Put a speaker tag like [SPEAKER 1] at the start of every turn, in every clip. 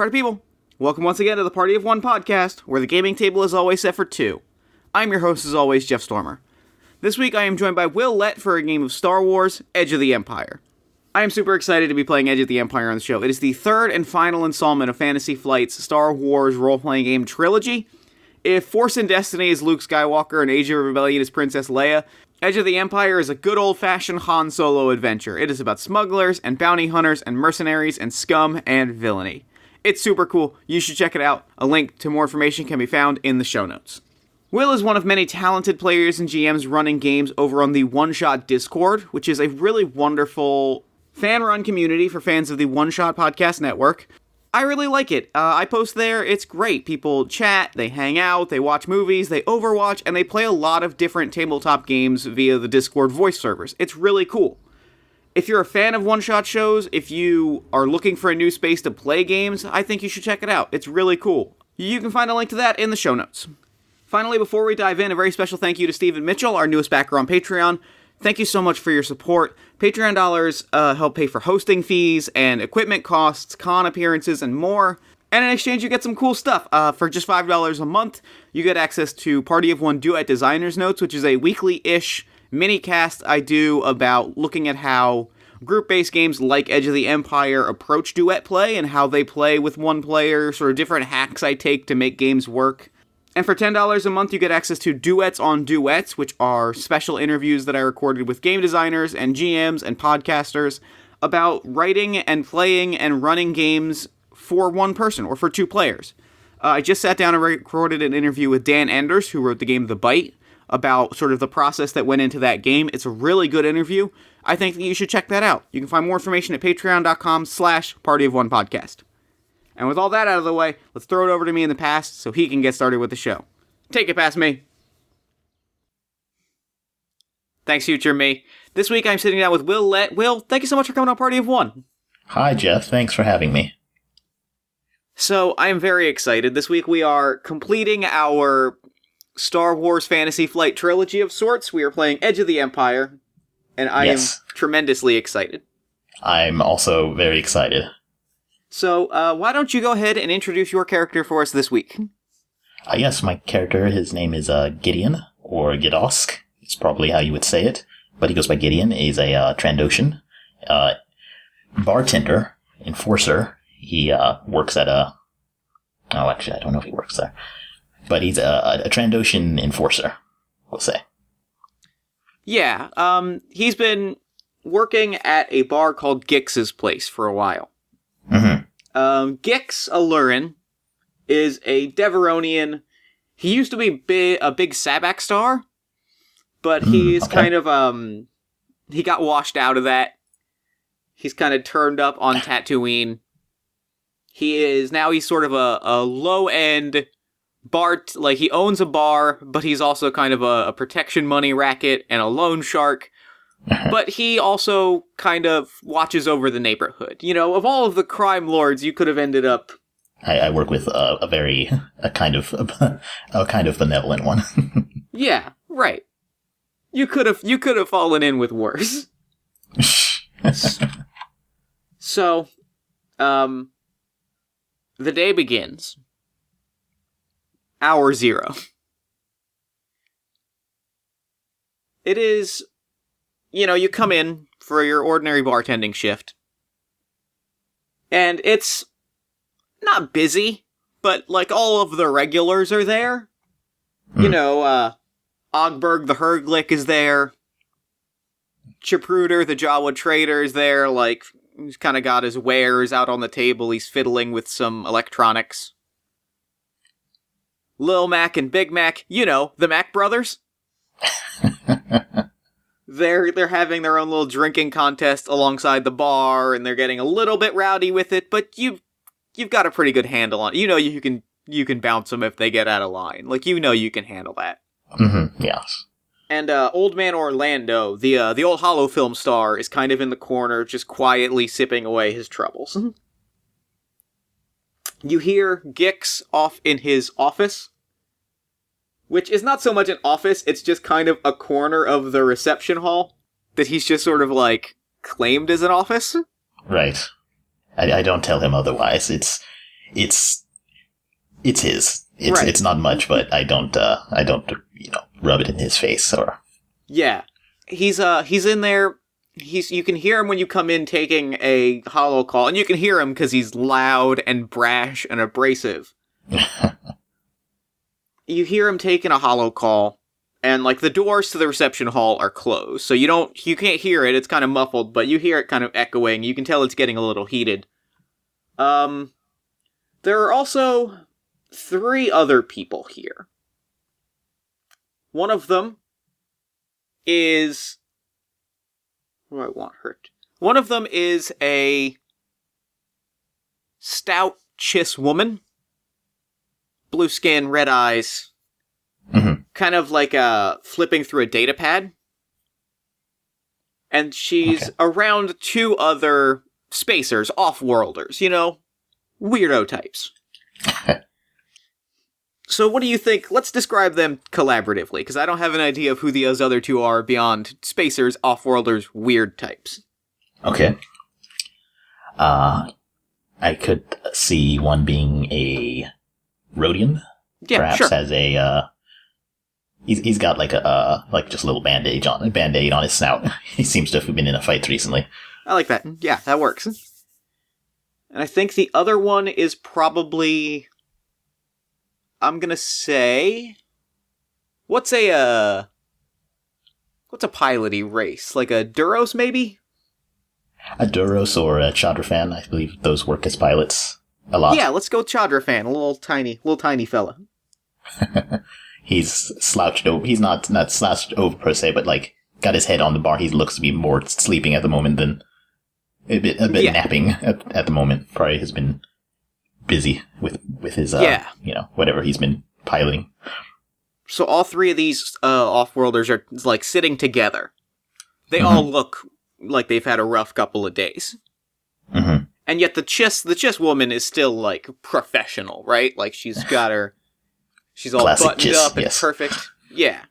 [SPEAKER 1] party people. Welcome once again to the Party of One podcast, where the gaming table is always set for two. I'm your host, as always, Jeff Stormer. This week I am joined by Will Lett for a game of Star Wars, Edge of the Empire. I am super excited to be playing Edge of the Empire on the show. It is the third and final installment of Fantasy Flight's Star Wars role-playing game trilogy. If Force and Destiny is Luke Skywalker and Age of Rebellion is Princess Leia, Edge of the Empire is a good old-fashioned Han Solo adventure. It is about smugglers and bounty hunters and mercenaries and scum and villainy. It's super cool. You should check it out. A link to more information can be found in the show notes. Will is one of many talented players and GMs running games over on the One Shot Discord, which is a really wonderful fan-run community for fans of the One Shot Podcast Network. I really like it. I post there. It's great. People chat, they hang out, they watch movies, they Overwatch, and they play a lot of different tabletop games via the Discord voice servers. It's really cool. If you're a fan of one-shot shows, if you are looking for a new space to play games, I think you should check it out. It's really cool. You can find a link to that in the show notes. Finally, before we dive in, a very special thank you to Stephen Mitchell, our newest backer on Patreon. Thank you so much for your support. Patreon dollars help pay for hosting fees and equipment costs, con appearances, and more. And in exchange, you get some cool stuff. For just $5 a month, you get access to Party of One Duet Designer's Notes, which is a weekly-ish mini-cast I do about looking at how group-based games like Edge of the Empire approach duet play and how they play with one player, sort of different hacks I take to make games work. And for $10 a month, you get access to Duets on Duets, which are special interviews that I recorded with game designers and GMs and podcasters about writing and playing and running games for one person or for two players. I just sat down and recorded an interview with Dan Enders, who wrote the game The Bite, about sort of the process that went into that game. It's a really good interview. I think that you should check that out. You can find more information at patreon.com/partyofonepodcast. And with all that out of the way, let's throw it over to me in the past so he can get started with the show. Take it past me. Thanks, future me. This week I'm sitting down with Will Lett. Will, thank you so much for coming on Party of One.
[SPEAKER 2] Hi, Jeff. Thanks for having me.
[SPEAKER 1] So, I am very excited. This week we are completing our Star Wars Fantasy Flight trilogy of sorts. We are playing Edge of the Empire, and I am tremendously excited.
[SPEAKER 2] I'm also very excited.
[SPEAKER 1] So, why don't you go ahead and introduce your character for us this week?
[SPEAKER 2] Yes, my character, his name is Gideon, or DUSK. It's probably how you would say it, but he goes by Gideon. He's a Trandoshan bartender, enforcer. He works at a... Oh, actually, I don't know if he works there. But he's a Trandoshan enforcer, we'll say.
[SPEAKER 1] Yeah, he's been working at a bar called Gix's Place for a while.
[SPEAKER 2] Mm-hmm.
[SPEAKER 1] Gix Alurin is a Deveronian. He used to be a big Sabak star, but he's kind of, he got washed out of that. He's kind of turned up on Tatooine. He's sort of a low-end bar, like he owns a bar, but he's also kind of a protection money racket and a loan shark. But he also kind of watches over the neighborhood. You know, of all of the crime lords, you could have ended up...
[SPEAKER 2] I work with a kind of benevolent one.
[SPEAKER 1] Yeah, right. You could have fallen in with worse. So, the day begins. Hour 0. It is... You know, you come in for your ordinary bartending shift. And it's not busy, but like all of the regulars are there. You know, Ogberg the Herglick is there. Chipruder the Jawa trader is there, like, he's kind of got his wares out on the table, he's fiddling with some electronics. Lil Mac and Big Mac, you know, the Mac brothers. They're having their own little drinking contest alongside the bar, and they're getting a little bit rowdy with it, but you've got a pretty good handle on it. You know you can bounce them if they get out of line. Like, you know you can handle that.
[SPEAKER 2] Mm-hmm, yes.
[SPEAKER 1] And Old Man Orlando, the old Hollow film star, is kind of in the corner, just quietly sipping away his troubles. You hear Gix off in his office, which is not so much an office, it's just kind of a corner of the reception hall that he's just sort of, like, claimed as an office.
[SPEAKER 2] Right. I don't tell him otherwise. it's his.
[SPEAKER 1] Right.
[SPEAKER 2] It's not much, but I don't rub it in his face or.
[SPEAKER 1] Yeah, he's in there. You can hear him when you come in taking a holo call, and you can hear him because he's loud and brash and abrasive. You hear him taking a holo call, and like the doors to the reception hall are closed, so you can't hear it. It's kind of muffled, but you hear it kind of echoing. You can tell it's getting a little heated. There are also 3 other people here. One of them is... What do I want her to... One of them is a stout Chiss woman. Blue skin, red eyes.
[SPEAKER 2] Mm-hmm.
[SPEAKER 1] Kind of like flipping through a data pad. And she's around 2 other spacers, off-worlders, weirdo types. So what do you think? Let's describe them collaboratively, because I don't have an idea of who those other 2 are beyond spacers, off-worlders, weird types.
[SPEAKER 2] Okay. I could see one being a Rhodian.
[SPEAKER 1] Yeah,
[SPEAKER 2] perhaps
[SPEAKER 1] sure.
[SPEAKER 2] Has a he's got like just a little band-aid on his snout. He seems to have been in a fight recently.
[SPEAKER 1] I like that. Yeah, that works. And I think the other one is probably... I'm gonna say... What's a piloty race? Like a Duros, maybe?
[SPEAKER 2] A Duros or a Chandrafan, I believe those work as pilots a lot.
[SPEAKER 1] Yeah, let's go Chandrafan, a little tiny fella.
[SPEAKER 2] He's slouched over. He's not slouched over per se, but like got his head on the bar. He looks to be more sleeping at the moment than a bit napping at the moment. Probably has been busy with his whatever he's been piloting.
[SPEAKER 1] So all 3 of these off-worlders are like sitting together. They all look like they've had a rough couple of days.
[SPEAKER 2] Mm-hmm.
[SPEAKER 1] And yet the Chiss woman is still like professional, right? Like she's all
[SPEAKER 2] Classic
[SPEAKER 1] buttoned
[SPEAKER 2] Chiss,
[SPEAKER 1] up and
[SPEAKER 2] yes.
[SPEAKER 1] perfect. Yeah.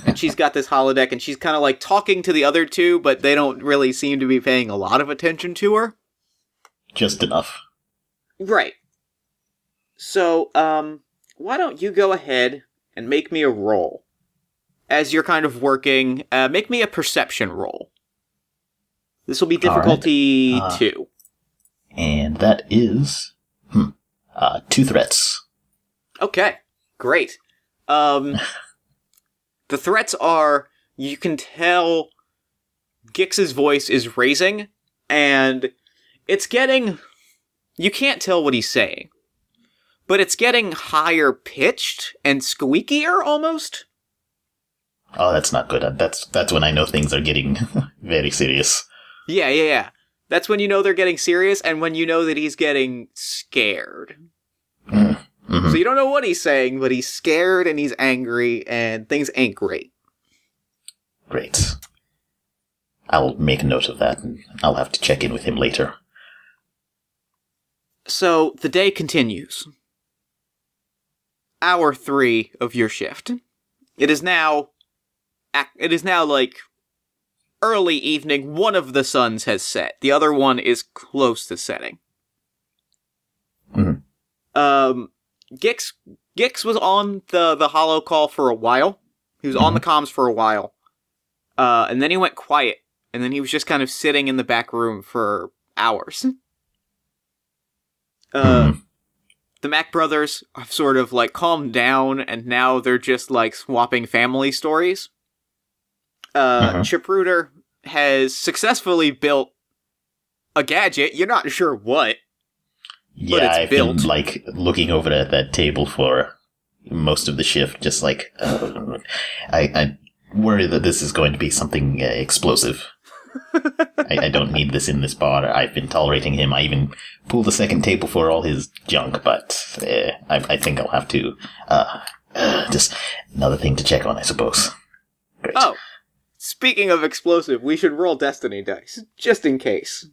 [SPEAKER 1] And she's got this holodeck, and she's kind of like talking to the other 2, but they don't really seem to be paying a lot of attention to her.
[SPEAKER 2] Just enough.
[SPEAKER 1] Right. So, why don't you go ahead and make me a roll? As you're kind of working, make me a perception roll. This will be difficulty 2.
[SPEAKER 2] And that is 2 threats.
[SPEAKER 1] Okay, great. The threats are, you can tell Gix's voice is raising, and it's getting... You can't tell what he's saying, but it's getting higher pitched and squeakier almost.
[SPEAKER 2] Oh, that's not good. That's when I know things are getting very serious.
[SPEAKER 1] Yeah. That's when you know they're getting serious, and when you know that he's getting scared.
[SPEAKER 2] Mm-hmm.
[SPEAKER 1] So you don't know what he's saying, but he's scared and he's angry, and things ain't great.
[SPEAKER 2] Great. I'll make a note of that, and I'll have to check in with him later.
[SPEAKER 1] So the day continues. Hour 3 of your shift. It is now like early evening. One of the suns has set. The other one is close to setting.
[SPEAKER 2] Mm-hmm.
[SPEAKER 1] Gix was on the holo call for a while. He was on the comms for a while. And then he went quiet. And then he was just kind of sitting in the back room for hours. The Mac brothers have sort of like calmed down, and now they're just like swapping family stories. Chipruder has successfully built a gadget. You're not sure what.
[SPEAKER 2] Yeah,
[SPEAKER 1] but it's
[SPEAKER 2] I've
[SPEAKER 1] built.
[SPEAKER 2] been like looking over at that table for most of the shift, just like I worry that this is going to be something explosive. I don't need this in this bar. I've been tolerating him. I even pulled the second table for all his junk, but I think I'll have to just another thing to check on, I suppose. Great.
[SPEAKER 1] Oh, speaking of explosive, we should roll Destiny dice, just in case.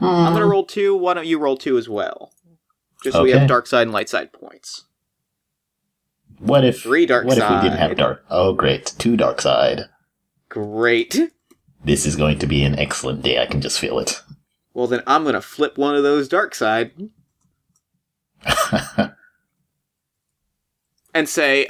[SPEAKER 1] I'm gonna roll 2, why don't you roll 2 as well? Just so we have dark side and light side points.
[SPEAKER 2] What if
[SPEAKER 1] 3 dark
[SPEAKER 2] what
[SPEAKER 1] side.
[SPEAKER 2] if we didn't have dark? Oh, great. 2 dark side.
[SPEAKER 1] Great.
[SPEAKER 2] This is going to be an excellent day. I can just feel it.
[SPEAKER 1] Well, then I'm gonna flip one of those dark side. and say,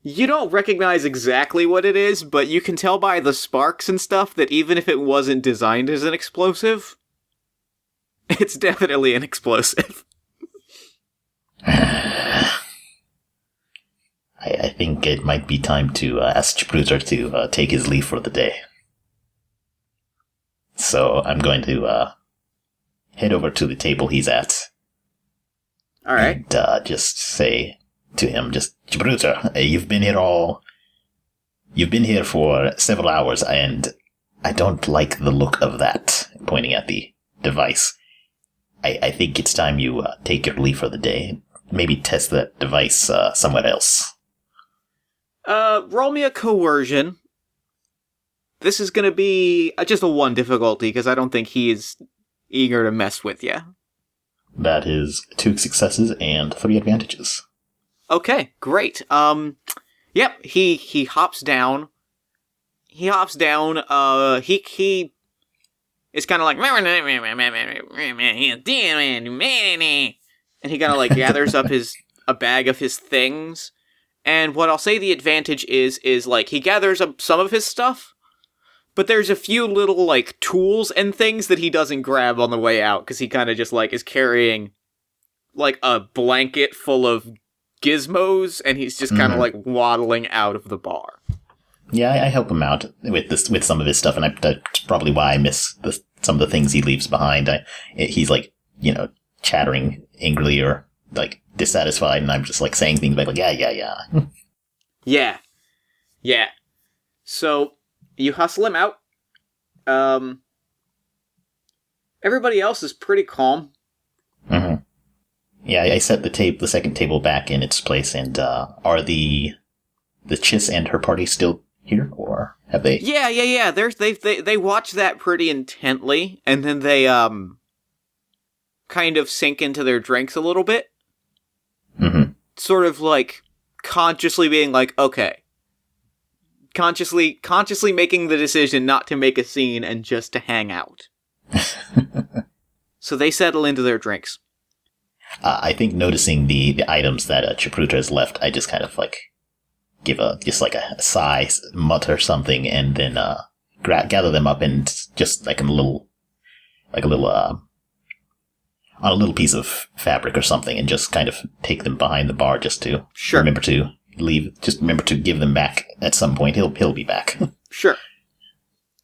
[SPEAKER 1] you don't recognize exactly what it is, but you can tell by the sparks and stuff that even if it wasn't designed as an explosive, it's definitely an explosive.
[SPEAKER 2] I think it might be time to ask Chipruter to take his leave for the day. So I'm going to head over to the table he's at.
[SPEAKER 1] All right.
[SPEAKER 2] And just say to him, Chipruter, you've been here for several hours, and I don't like the look of that, pointing at the device. I think it's time you take your leave for the day. Maybe test that device somewhere else.
[SPEAKER 1] Roll me a coercion. This is gonna be just a 1 difficulty, because I don't think he is eager to mess with you.
[SPEAKER 2] That is 2 successes and 3 advantages.
[SPEAKER 1] Okay, great. Yep, he hops down. He is kind of like, and he kind of like gathers up a bag of his things. And what I'll say the advantage is like he gathers up some of his stuff, but there's a few little like tools and things that he doesn't grab on the way out, because he kind of just like is carrying like a blanket full of gizmos, and he's just kind of like waddling out of the bar.
[SPEAKER 2] Yeah, I help him out with some of his stuff, and that's probably why I miss some of the things he leaves behind. He's like, chattering angrily or like dissatisfied, and I'm just like saying things like yeah. Yeah. So you hustle him out. Everybody else is pretty calm. Mm-hmm. Yeah, I set the second table back in its place, and are the Chiss and her party still here, or have they?
[SPEAKER 1] Yeah. They watch that pretty intently, and then they kind of sink into their drinks a little bit.
[SPEAKER 2] Mm-hmm.
[SPEAKER 1] Sort of like consciously being like, okay. Consciously making the decision not to make a scene and just to hang out. So they settle into their drinks.
[SPEAKER 2] I think noticing the items that Chipruter has left, I just kind of like give a sigh, mutter something, and then gather them up and just like on a little piece of fabric or something, and just kind of take them behind the bar just to remember to leave. Just remember to give them back at some point. He'll be back.
[SPEAKER 1] Sure.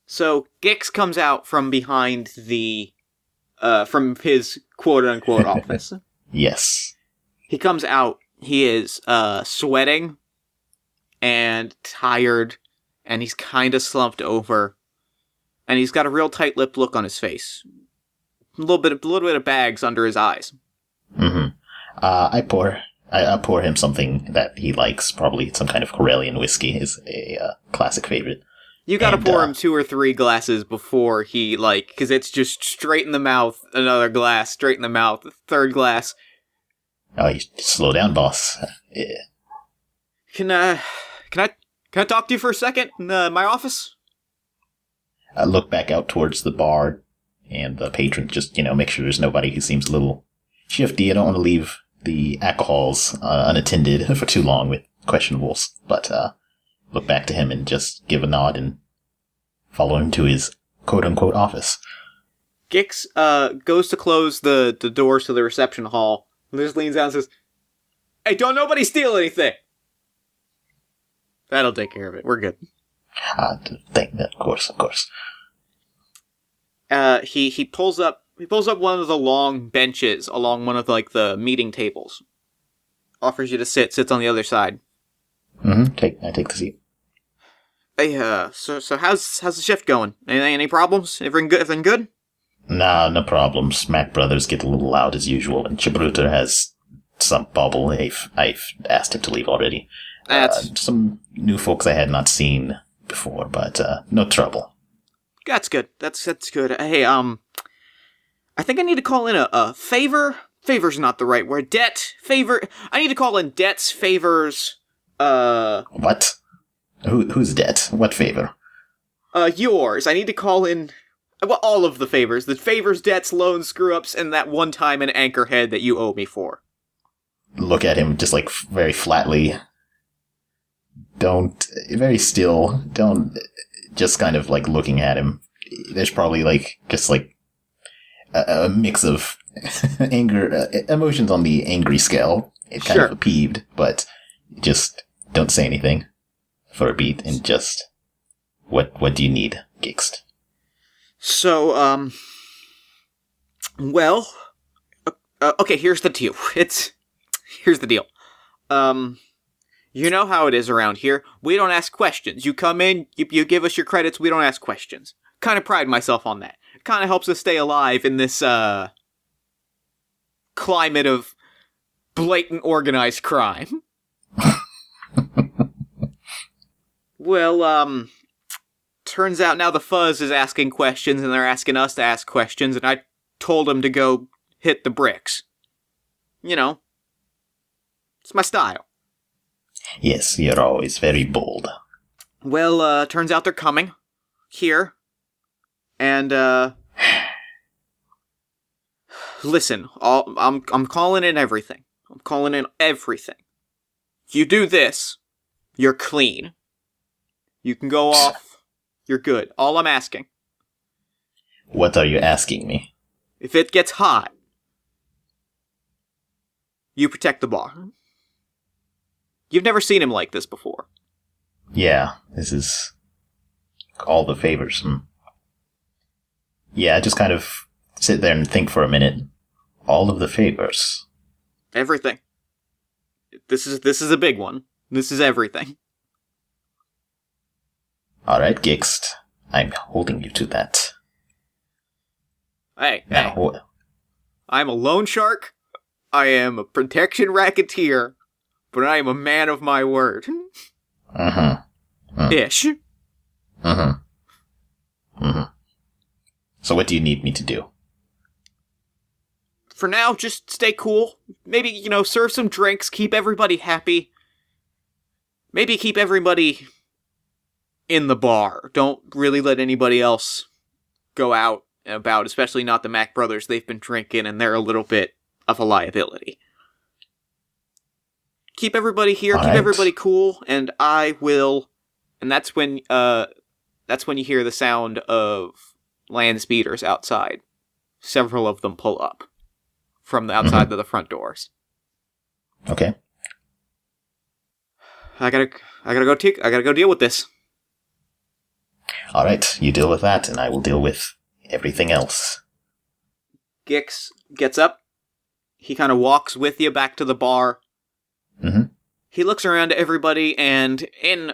[SPEAKER 1] So Gix comes out from behind from his quote-unquote office.
[SPEAKER 2] Yes.
[SPEAKER 1] He comes out. He is sweating and tired, and he's kind of slumped over, and he's got a real tight-lipped look on his face. A little bit of bags under his eyes.
[SPEAKER 2] Mm-hmm. I pour him something that he likes, probably some kind of Corellian whiskey, is a classic favorite.
[SPEAKER 1] You gotta pour him 2 or 3 glasses before he, because it's just straight in the mouth, another glass, straight in the mouth, third glass.
[SPEAKER 2] Oh, you slow down, boss. Yeah.
[SPEAKER 1] Can I talk to you for a second in my office?
[SPEAKER 2] I look back out towards the bar and the patron, just, make sure there's nobody who seems a little shifty. I don't want to leave the alcohols unattended for too long with questionables, but look back to him and just give a nod and follow him to his quote-unquote office.
[SPEAKER 1] Gix goes to close the doors to the reception hall, and just leans down and says, "Hey, don't nobody steal anything!" That'll take care of it. We're good.
[SPEAKER 2] Of course.
[SPEAKER 1] He pulls up one of the long benches along one of the meeting tables. Offers you to sits on the other side.
[SPEAKER 2] Mm-hmm. I take the seat.
[SPEAKER 1] Hey, so how's the shift going? Any problems? Everything good?
[SPEAKER 2] Nah, no problems. Mac Brothers get a little loud as usual, and Chipruter has some bubble. I've asked him to leave already. Some new folks I had not seen before, but no trouble.
[SPEAKER 1] That's good. That's good. Hey, I think I need to call in a favor. Favor's not the right word. Debt. Favor. I need to call in debts, favors.
[SPEAKER 2] What? Whose debt? What favor?
[SPEAKER 1] Yours. I need to call in Well, all of the favors. The favors, debts, loans, screw-ups, and that one time in Anchorhead that you owe me for.
[SPEAKER 2] Look at him just, like, very flatly. Very still. Just kind of, like, looking at him. There's probably, like, just, like, a mix of anger, emotions on the angry scale. It's kind of peeved, but just don't say anything for a beat, and just, what do you need, Gixt?
[SPEAKER 1] So, well, okay, here's the deal. Here's the deal. You know how it is around here. We don't ask questions. You come in, you give us your credits, we don't ask questions. Kind of pride myself on that. Kind of helps us stay alive in this, climate of blatant organized crime. Well, turns out now the Fuzz is asking questions, and they're asking us to ask questions, and I told them to go hit the bricks. You know, it's my style.
[SPEAKER 2] Yes, you're always very bold.
[SPEAKER 1] Well, turns out they're coming here, and listen, I'm calling in everything. I'm calling in everything. You do this, you're clean. You can go off. You're good. All I'm asking.
[SPEAKER 2] What are you asking me?
[SPEAKER 1] If it gets hot, you protect the bar. You've never seen him like this before.
[SPEAKER 2] Yeah, this is all the favors. Yeah, just kind of sit there and think for a minute. All of the favors.
[SPEAKER 1] Everything. This is a big one. This is everything.
[SPEAKER 2] Alright, Gixt. I'm holding you to that.
[SPEAKER 1] Hey. I'm a loan shark. I am a protection racketeer. But I am a man of my word. Ish.
[SPEAKER 2] So what do you need me to do?
[SPEAKER 1] For now, just stay cool. Maybe, serve some drinks, keep everybody happy. Maybe keep everybody in the bar. Don't really let anybody else go out and about, especially not the Mac brothers. They've been drinking and they're a little bit of a liability. Keep everybody here, keep everybody cool, and I will... And that's when you hear the sound of land speeders outside. Several of them pull up from the outside of the front doors.
[SPEAKER 2] Okay.
[SPEAKER 1] I gotta go deal with this.
[SPEAKER 2] Alright, you deal with that, and I will deal with everything else.
[SPEAKER 1] Gix gets up. He kind of walks with you back to the bar. He looks around at everybody, and in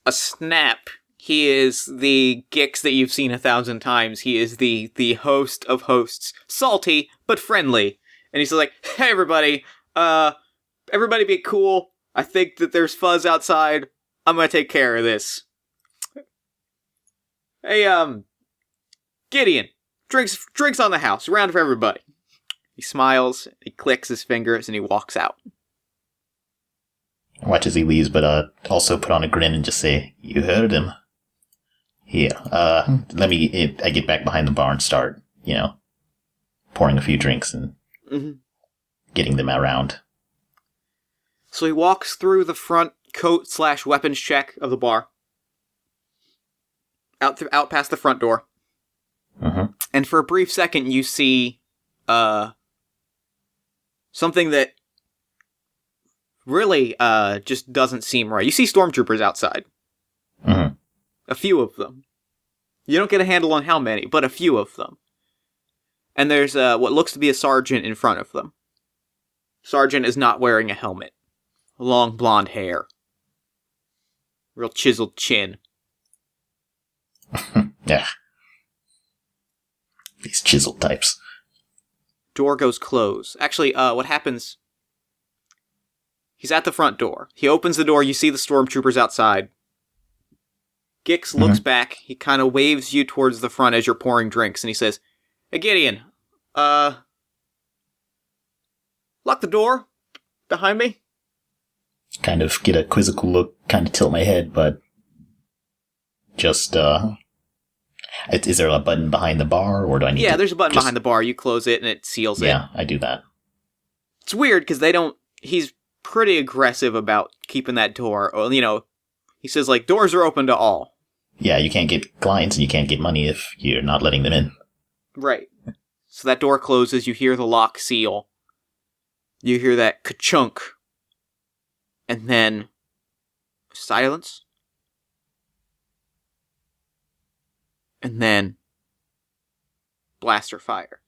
[SPEAKER 1] a snap, he is the Gix that you've seen 1,000 times. He is the host of hosts. Salty, but friendly. And he's like, hey everybody, everybody be cool. I think that there's fuzz outside. I'm gonna take care of this. Hey, Gideon, drinks on the house, a round for everybody. He smiles, he clicks his fingers, and he walks out.
[SPEAKER 2] Watch as he leaves, but also put on a grin and just say, you heard him. Here, I get back behind the bar and start, pouring a few drinks and getting them around.
[SPEAKER 1] So he walks through the front coat/weapons check of the bar. Out past the front door. And for a brief second, you see something that really just doesn't seem right. You see stormtroopers outside. A few of them. You don't get a handle on how many, but a few of them. And there's what looks to be a sergeant in front of them. Sergeant is not wearing a helmet. Long blonde hair. Real chiseled chin.
[SPEAKER 2] Yeah. These chiseled types.
[SPEAKER 1] Door goes closed. Actually, what happens... He's at the front door. He opens the door, you see the stormtroopers outside. Gix looks back, he kind of waves you towards the front as you're pouring drinks, and he says, hey Gideon, lock the door behind me?
[SPEAKER 2] Kind of get a quizzical look, kind of tilt my head, but just, Is there a button behind the bar, or do I need to...
[SPEAKER 1] Yeah, there's a button behind the bar. You close it, and it seals it.
[SPEAKER 2] Yeah, I do that.
[SPEAKER 1] It's weird, because he's pretty aggressive about keeping that door, he says, doors are open to all.
[SPEAKER 2] Yeah, you can't get clients, and you can't get money if you're not letting them in.
[SPEAKER 1] Right. So that door closes, you hear the lock seal. You hear that ka-chunk. And then... silence. And then... blaster fire.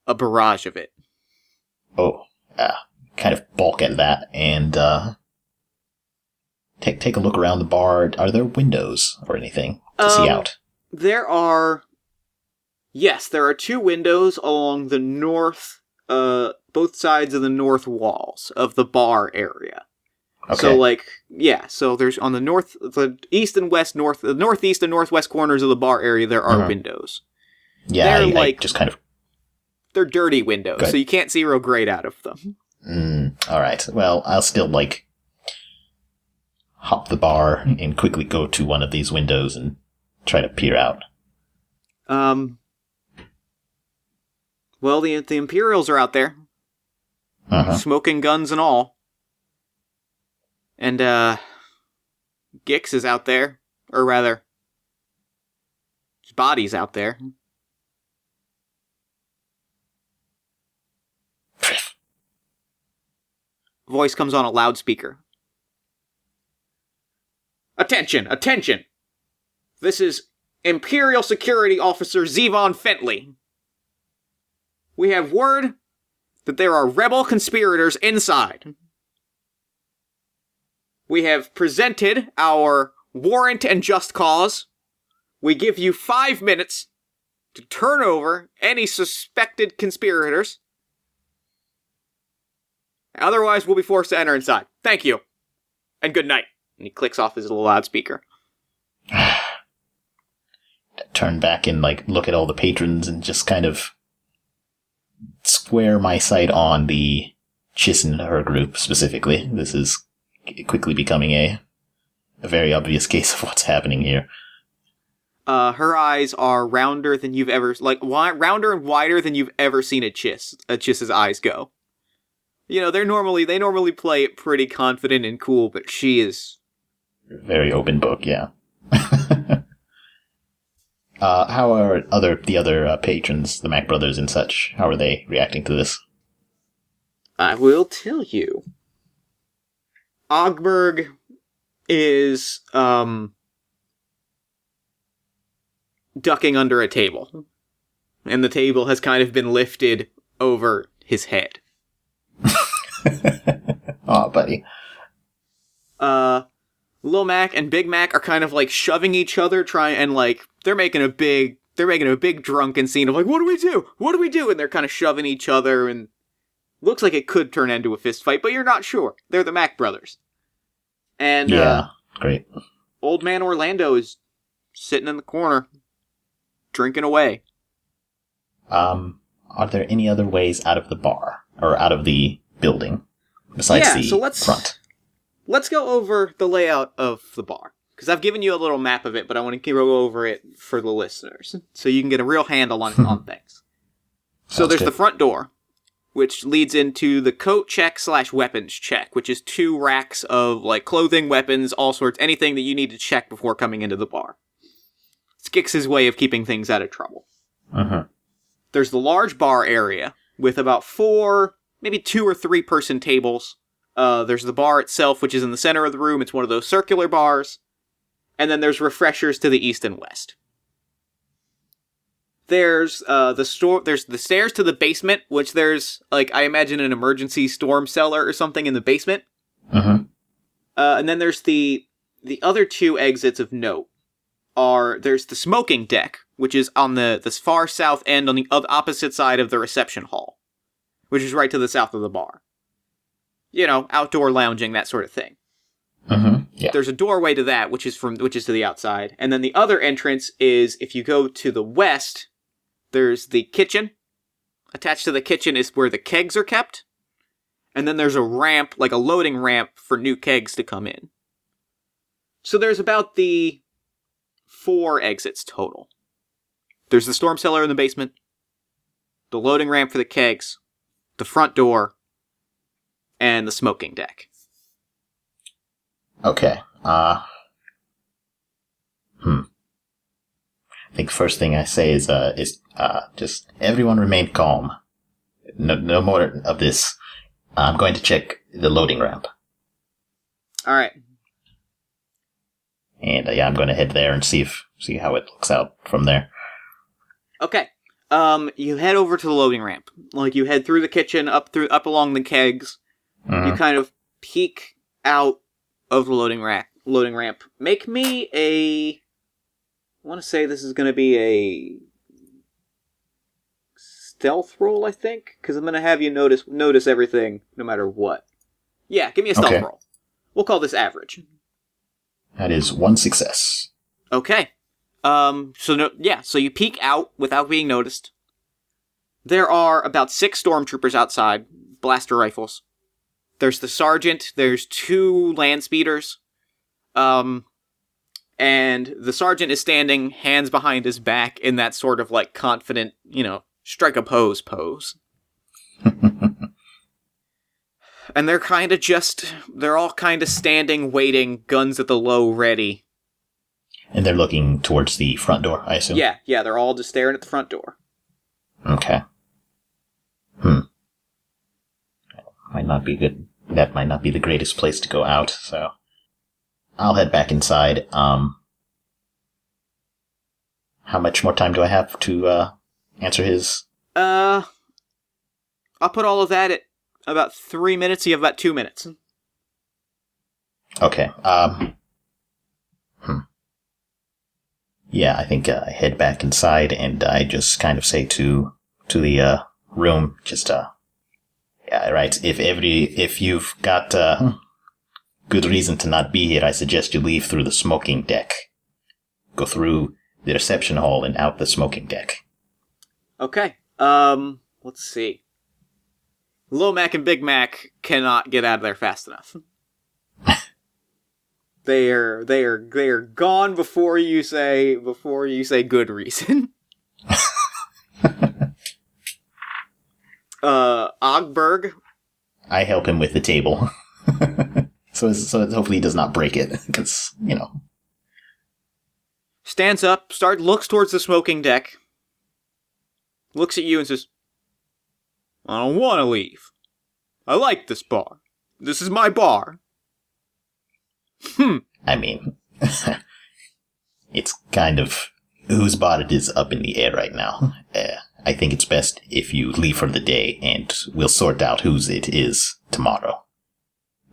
[SPEAKER 1] A barrage of it.
[SPEAKER 2] Oh, kind of balk at that, and take a look around the bar. Are there windows or anything to see out?
[SPEAKER 1] There are... yes, there are 2 windows along the north, both sides of the north walls of the bar area.
[SPEAKER 2] Okay.
[SPEAKER 1] So, so there's on the the east and west, the northeast and northwest corners of the bar area, there are windows.
[SPEAKER 2] Yeah, I just kind of...
[SPEAKER 1] they're dirty windows, so you can't see real great out of them.
[SPEAKER 2] Alright, well, I'll still, hop the bar and quickly go to one of these windows and try to peer out.
[SPEAKER 1] Well, the Imperials are out there. Smoking guns and all. And, Gix is out there. Or rather, his body's out there. Voice comes on a loudspeaker. Attention! Attention! This is Imperial Security Officer Zevon Fentley. We have word that there are rebel conspirators inside. We have presented our warrant and just cause. We give you 5 minutes to turn over any suspected conspirators. Otherwise, we'll be forced to enter inside. Thank you. And good night. And he clicks off his little loudspeaker.
[SPEAKER 2] Turn back and, look at all the patrons and just kind of square my sight on the Chiss and her group specifically. This is quickly becoming a very obvious case of what's happening here.
[SPEAKER 1] Her eyes are rounder than you've ever... rounder and wider than you've ever seen a Chiss's eyes go. They normally play it pretty confident and cool, but she is...
[SPEAKER 2] very open book, yeah. How are the other patrons, the Mac brothers and such, how are they reacting to this?
[SPEAKER 1] I will tell you. Ogberg is, ducking under a table. And the table has kind of been lifted over his head.
[SPEAKER 2] Aw, buddy.
[SPEAKER 1] Lil Mac and Big Mac are kind of shoving each other, they're making a big drunken scene of what do we do? What do we do? And they're kind of shoving each other, and looks like it could turn into a fist fight, but you're not sure. They're the Mac brothers. And,
[SPEAKER 2] yeah, great.
[SPEAKER 1] Old Man Orlando is sitting in the corner, drinking away.
[SPEAKER 2] Are there any other ways out of the bar, or out of the building, besides the front?
[SPEAKER 1] Let's go over the layout of the bar. Because I've given you a little map of it, but I want to go over it for the listeners. So you can get a real handle on things. So there's the front door, which leads into the coat check / weapons check, which is 2 racks of clothing, weapons, all sorts, anything that you need to check before coming into the bar. It's Gix's way of keeping things out of trouble. There's the large bar area with about 4, maybe 2 or 3 person tables. There's the bar itself, which is in the center of the room. It's one of those circular bars. And then there's refreshers to the east and west. There's there's the stairs to the basement, which there's, I imagine an emergency storm cellar or something in the basement. And then there's the other 2 exits of note. There's the smoking deck, which is on the far south end on the opposite side of the reception hall, which is right to the south of the bar. Outdoor lounging, that sort of thing.
[SPEAKER 2] Yeah.
[SPEAKER 1] There's a doorway to that, which is to the outside. And then the other entrance is, if you go to the west, there's the kitchen. Attached to the kitchen is where the kegs are kept. And then there's a ramp, a loading ramp for new kegs to come in. So there's about the 4 exits total. There's the storm cellar in the basement, the loading ramp for the kegs, the front door, and the smoking deck.
[SPEAKER 2] Okay. I think first thing I say is just everyone remain calm. No more of this. I'm going to check the loading ramp.
[SPEAKER 1] All right.
[SPEAKER 2] And I'm going to head there and see how it looks out from there.
[SPEAKER 1] Okay. You head over to the loading ramp. Like, you head through the kitchen, up along the kegs. Mm-hmm. You kind of peek out of the loading ramp. Make me I want to say this is going to be a stealth roll, I think, because I'm going to have you notice everything, no matter what. Yeah, give me a stealth roll. We'll call this average.
[SPEAKER 2] That is 1 success.
[SPEAKER 1] Okay. So you peek out without being noticed. There are about 6 stormtroopers outside, blaster rifles. There's the sergeant, there's 2 land speeders, and the sergeant is standing, hands behind his back, in that sort of, like, confident, strike a pose. And they're all kind of standing, waiting, guns at the low, ready.
[SPEAKER 2] And they're looking towards the front door, I assume?
[SPEAKER 1] Yeah, they're all just staring at the front door.
[SPEAKER 2] Okay. Might not be good. That might not be the greatest place to go out, so I'll head back inside. How much more time do I have to answer his?
[SPEAKER 1] I'll put all of that at about 3 minutes. You have about 2 minutes.
[SPEAKER 2] Okay. Yeah, I think I head back inside and I just kind of say to the room, just yeah, right. If you've got good reason to not be here, I suggest you leave through the smoking deck. Go through the reception hall and out the smoking deck.
[SPEAKER 1] Okay. Let's see. Lil Mac and Big Mac cannot get out of there fast enough. They are gone before you say good reason. Ogberg.
[SPEAKER 2] I help him with the table. so hopefully he does not break it, because,
[SPEAKER 1] Stands up, looks towards the smoking deck, looks at you and says, I don't want to leave. I like this bar. This is my bar.
[SPEAKER 2] I mean, it's kind of whose bar it is up in the air right now. I think it's best if you leave for the day, and we'll sort out whose it is tomorrow.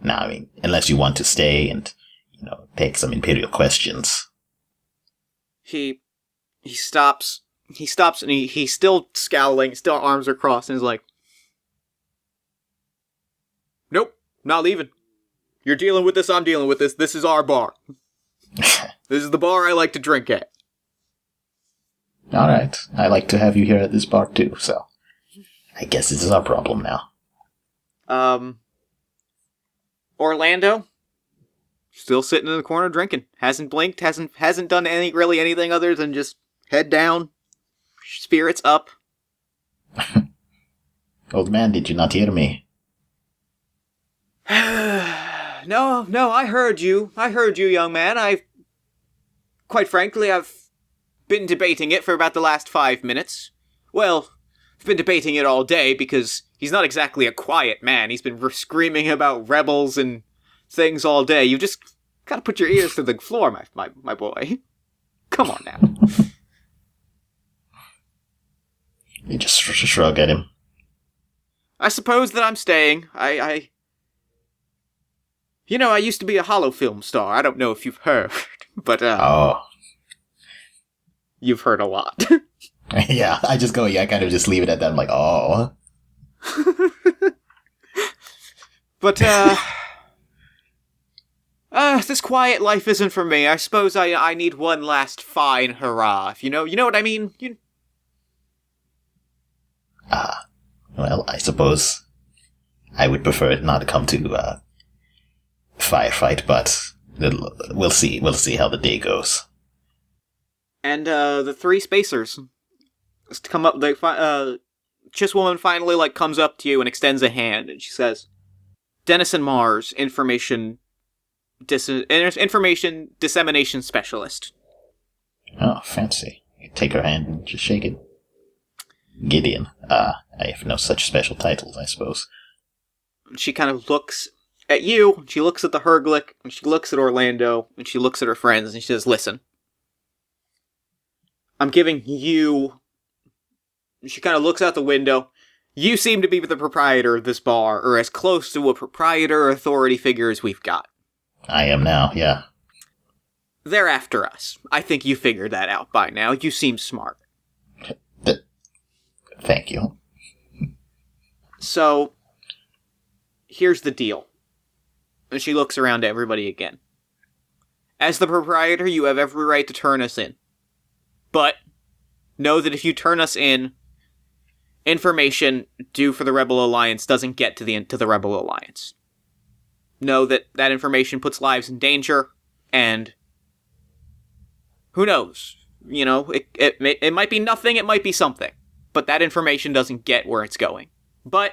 [SPEAKER 2] Now, I mean, unless you want to stay and, take some Imperial questions.
[SPEAKER 1] He stops. He stops, and he's still scowling, still arms are crossed, and he's like, nope, not leaving. You're dealing with this, I'm dealing with this. This is our bar. This is the bar I like to drink at.
[SPEAKER 2] Alright, I like to have you here at this bar too, so I guess this is our problem now.
[SPEAKER 1] Orlando? Still sitting in the corner drinking. Hasn't blinked, hasn't done anything other than just head down, spirits up.
[SPEAKER 2] Old man, did you not hear me?
[SPEAKER 1] No, I heard you. Young man. Quite frankly, I've been debating it for about the last 5 minutes. Well, I've been debating it all day because he's not exactly a quiet man. He's been screaming about rebels and things all day. You've just got to put your ears to the floor, my boy. Come on now.
[SPEAKER 2] You just shrug at him.
[SPEAKER 1] I suppose that I'm staying. I used to be a holofilm star. I don't know if you've heard, but
[SPEAKER 2] oh,
[SPEAKER 1] you've heard a lot.
[SPEAKER 2] Yeah, I kind of just leave it at that. I'm like, oh.
[SPEAKER 1] But this quiet life isn't for me. I suppose I need one last fine hurrah. If you know what I mean.
[SPEAKER 2] Well, I suppose I would prefer it not to come to firefight, but we'll see how the day goes.
[SPEAKER 1] And the three spacers come up. Chiss woman finally comes up to you and extends a hand, and she says, "Dennison Mars, information dissemination specialist."
[SPEAKER 2] Oh, fancy. You take her hand and just shake it. Gideon. I have no such special titles, I suppose.
[SPEAKER 1] She kind of looks at you, she looks at the Herglick, and she looks at Orlando, and she looks at her friends, and she says, "Listen, I'm giving you..." She kind of looks out the window. "You seem to be the proprietor of this bar, or as close to a proprietor or authority figure as we've got.
[SPEAKER 2] I am now, yeah.
[SPEAKER 1] They're after us. I think you figured that out by now. You seem smart."
[SPEAKER 2] Thank you.
[SPEAKER 1] "So, here's the deal." And she looks around at everybody again. "As the proprietor, you have every right to turn us in. But, know that if you turn us in, information due for the Rebel Alliance doesn't get to the Rebel Alliance. Know that that information puts lives in danger, and who knows? You know, it might be nothing, it might be something. But that information doesn't get where it's going. But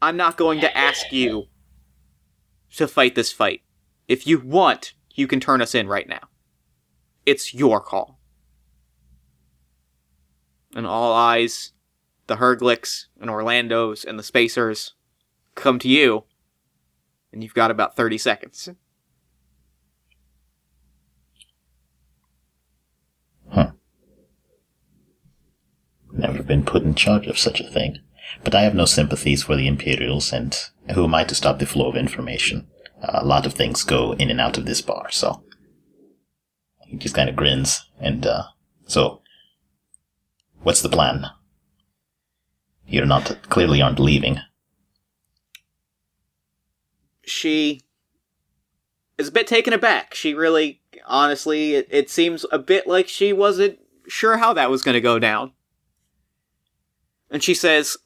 [SPEAKER 1] I'm not going to ask you to fight this fight. If you want, you can turn us in right now. It's your call." And all eyes, the Herglicks and Orlandos and the Spacers, come to you. And you've got about 30 seconds.
[SPEAKER 2] Never been put in charge of such a thing. But I have no sympathies for the Imperials, and who am I to stop the flow of information? A lot of things go in and out of this bar, so... He just kind of grins, and, so... What's the plan? You're clearly aren't leaving.
[SPEAKER 1] She is a bit taken aback. She really, honestly, it seems a bit like she wasn't sure how that was going to go down. And she says,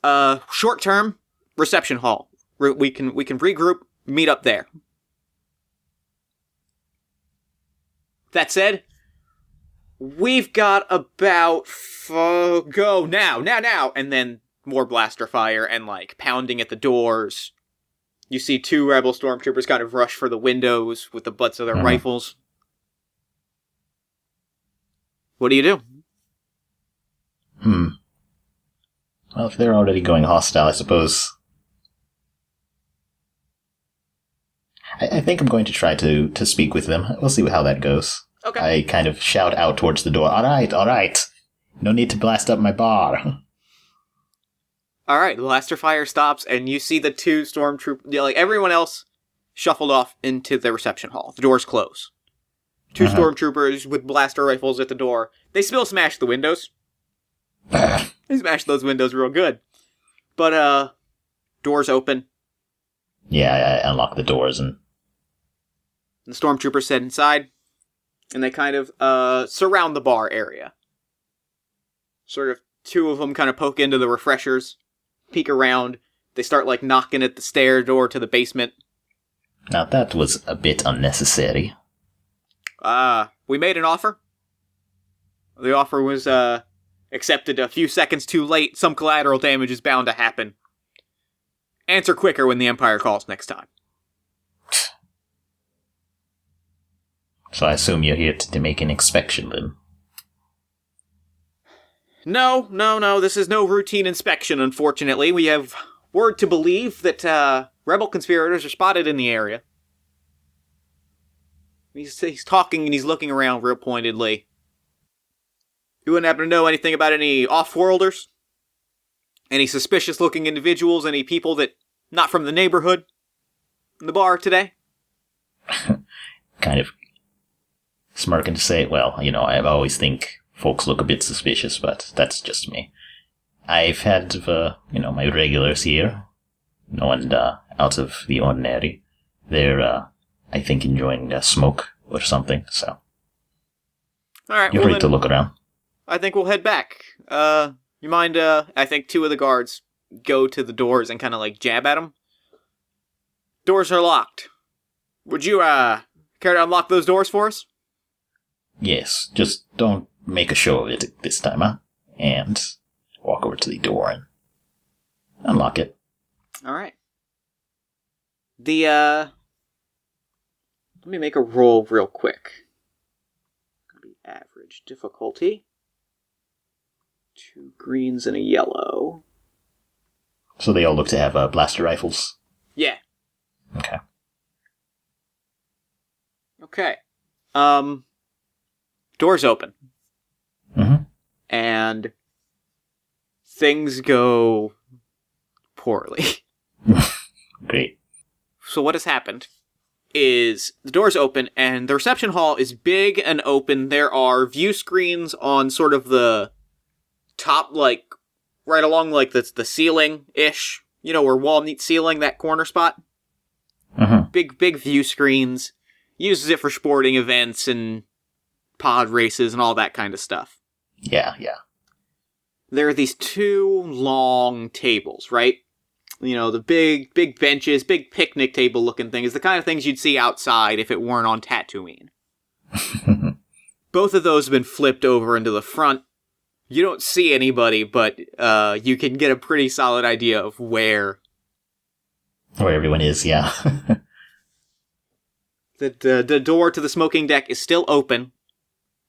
[SPEAKER 1] "Short term, reception hall. We can regroup, meet up there." That said, we've got about... go now. And then more blaster fire and, pounding at the doors. You see two rebel stormtroopers kind of rush for the windows with the butts of their rifles. What do you do?
[SPEAKER 2] Well, if they're already going hostile, I suppose... I think I'm going to try to speak with them. We'll see how that goes.
[SPEAKER 1] Okay.
[SPEAKER 2] I kind of shout out towards the door. All right. No need to blast up my bar.
[SPEAKER 1] Alright, the blaster fire stops, and you see the two stormtroopers... everyone else shuffled off into the reception hall. The doors close. Two stormtroopers with blaster rifles at the door. They still smash the windows. They smash those windows real good. But, doors open.
[SPEAKER 2] Yeah, I unlock the doors and...
[SPEAKER 1] The stormtroopers head inside, and they kind of, surround the bar area. Sort of, two of them kind of poke into the refreshers, peek around. They start, knocking at the stair door to the basement.
[SPEAKER 2] Now that was a bit unnecessary.
[SPEAKER 1] We made an offer. The offer was, accepted a few seconds too late. Some collateral damage is bound to happen. Answer quicker when the Empire calls next time.
[SPEAKER 2] So I assume you're here to make an inspection, then?
[SPEAKER 1] No. This is no routine inspection, unfortunately. We have word to believe that, rebel conspirators are spotted in the area. He's talking and he's looking around real pointedly. You wouldn't happen to know anything about any off-worlders? Any suspicious-looking individuals? Any people that not from the neighborhood in the bar today?
[SPEAKER 2] Kind of smirking to say, well, I always think folks look a bit suspicious, but that's just me. I've had, my regulars here. No one out of the ordinary. They're, I think, enjoying a smoke or something, so...
[SPEAKER 1] Alright,
[SPEAKER 2] you're free to look around.
[SPEAKER 1] I think we'll head back. You mind, I think two of the guards go to the doors and kind of, jab at them. Doors are locked. Would you, care to unlock those doors for us?
[SPEAKER 2] Yes, just don't make a show of it this time, huh? And walk over to the door and unlock it.
[SPEAKER 1] All right. Let me make a roll real quick. Gonna be average difficulty. 2 greens and a yellow.
[SPEAKER 2] So they all look to have blaster rifles?
[SPEAKER 1] Yeah.
[SPEAKER 2] Okay.
[SPEAKER 1] Okay. Doors open.
[SPEAKER 2] Mm-hmm.
[SPEAKER 1] And things go poorly.
[SPEAKER 2] Great.
[SPEAKER 1] So what has happened is the doors open and the reception hall is big and open. There are view screens on sort of the top, like, right along, like, the ceiling-ish. You know, where wall meets ceiling, that corner spot.
[SPEAKER 2] Mm-hmm.
[SPEAKER 1] Big view screens. Uses it for sporting events and pod races and all that kind of stuff.
[SPEAKER 2] Yeah.
[SPEAKER 1] There are these 2 long tables, right? You know, the big benches, big picnic table looking things, the kind of things you'd see outside if it weren't on Tatooine. Both of those have been flipped over into the front. You don't see anybody, but you can get a pretty solid idea of where
[SPEAKER 2] everyone is, yeah.
[SPEAKER 1] The door to the smoking deck is still open,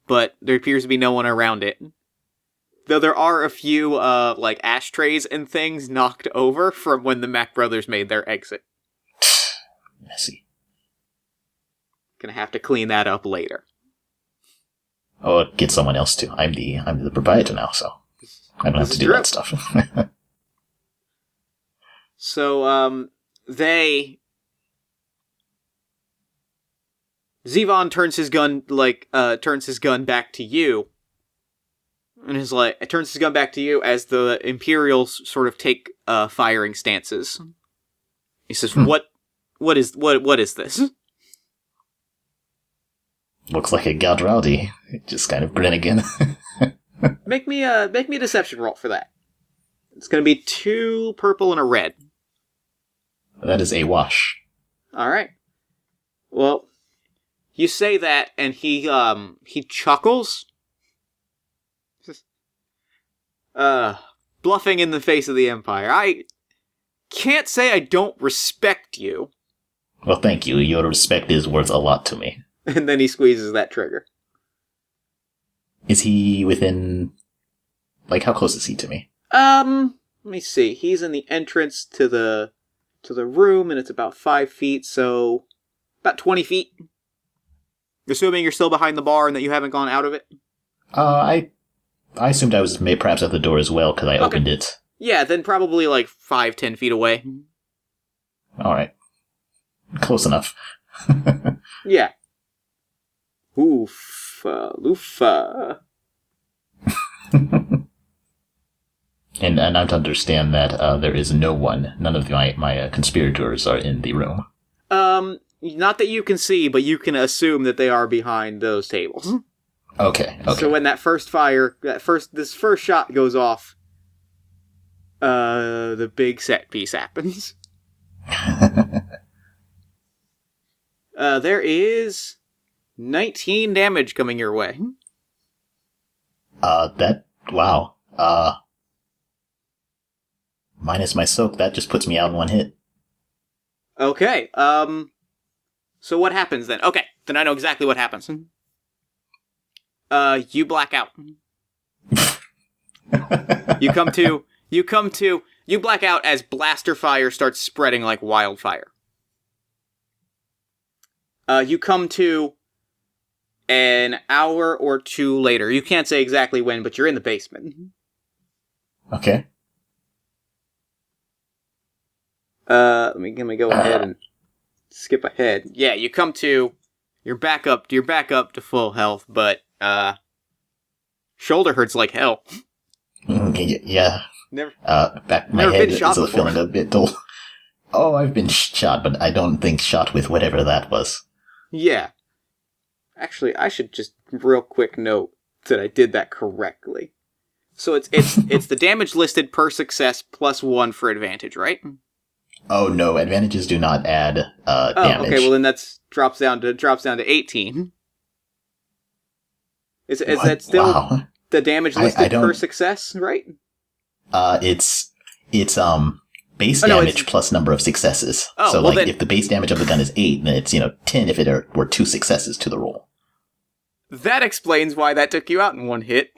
[SPEAKER 1] but there appears to be no one around it. Though there are a few, like, ashtrays and things knocked over from when the Mac brothers made their exit.
[SPEAKER 2] Messy.
[SPEAKER 1] Gonna have to clean that up later.
[SPEAKER 2] Oh, get someone else to. I'm the proprietor now, so I don't have to do that stuff.
[SPEAKER 1] So, Zevon turns his gun back to you. And turns his gun back to you as the Imperials sort of take, firing stances. He says, What is this?
[SPEAKER 2] Looks like it got rowdy. Just kind of grin again.
[SPEAKER 1] Make me a deception roll for that. It's gonna be 2 purple and a red.
[SPEAKER 2] That is a wash.
[SPEAKER 1] Alright. Well, you say that, and he chuckles. Bluffing in the face of the Empire. I can't say I don't respect you.
[SPEAKER 2] Well, thank you. Your respect is worth a lot to me.
[SPEAKER 1] And then he squeezes that trigger.
[SPEAKER 2] Is he within... Like, how close is he to me?
[SPEAKER 1] Let me see. He's in the entrance to the room, and it's about 5 feet, so... about 20 feet. Assuming you're still behind the bar and that you haven't gone out of it?
[SPEAKER 2] I assumed I was perhaps at the door as well, because I opened it.
[SPEAKER 1] Yeah, then probably like 5-10 feet away.
[SPEAKER 2] Alright. Close enough.
[SPEAKER 1] Yeah. Loofa.
[SPEAKER 2] And I'm to understand that there is none of my conspirators are in the room.
[SPEAKER 1] Not that you can see, but you can assume that they are behind those tables.
[SPEAKER 2] Okay.
[SPEAKER 1] So when this first shot goes off, the big set piece happens. There is 19 damage coming your way.
[SPEAKER 2] Wow. Minus my soak, that just puts me out in 1 hit.
[SPEAKER 1] Okay, so what happens then? Okay, then I know exactly what happens. You black out. You black out as blaster fire starts spreading like wildfire. You come to an hour or 2 later. You can't say exactly when, but you're in the basement.
[SPEAKER 2] Okay.
[SPEAKER 1] Let me go ahead and skip ahead. Yeah, you come to, you're back up to full health, but, shoulder hurts like hell.
[SPEAKER 2] Yeah.
[SPEAKER 1] Never
[SPEAKER 2] my head
[SPEAKER 1] been shot
[SPEAKER 2] is
[SPEAKER 1] before.
[SPEAKER 2] feeling a bit dull. Oh, I've been shot, but I don't think shot with whatever that was.
[SPEAKER 1] Yeah. Actually, I should just real quick note that I did that correctly. So it's the damage listed per success plus 1 for advantage, right?
[SPEAKER 2] Oh no, advantages do not add damage.
[SPEAKER 1] Okay, well then drops down to 18. Is that still
[SPEAKER 2] Wow.
[SPEAKER 1] the damage listed per success, right?
[SPEAKER 2] It's base damage plus number of successes.
[SPEAKER 1] Oh,
[SPEAKER 2] so
[SPEAKER 1] well
[SPEAKER 2] like
[SPEAKER 1] then,
[SPEAKER 2] if the base damage of the gun is 8, then it's 10 if it were 2 successes to the roll.
[SPEAKER 1] that explains why that took you out in one hit.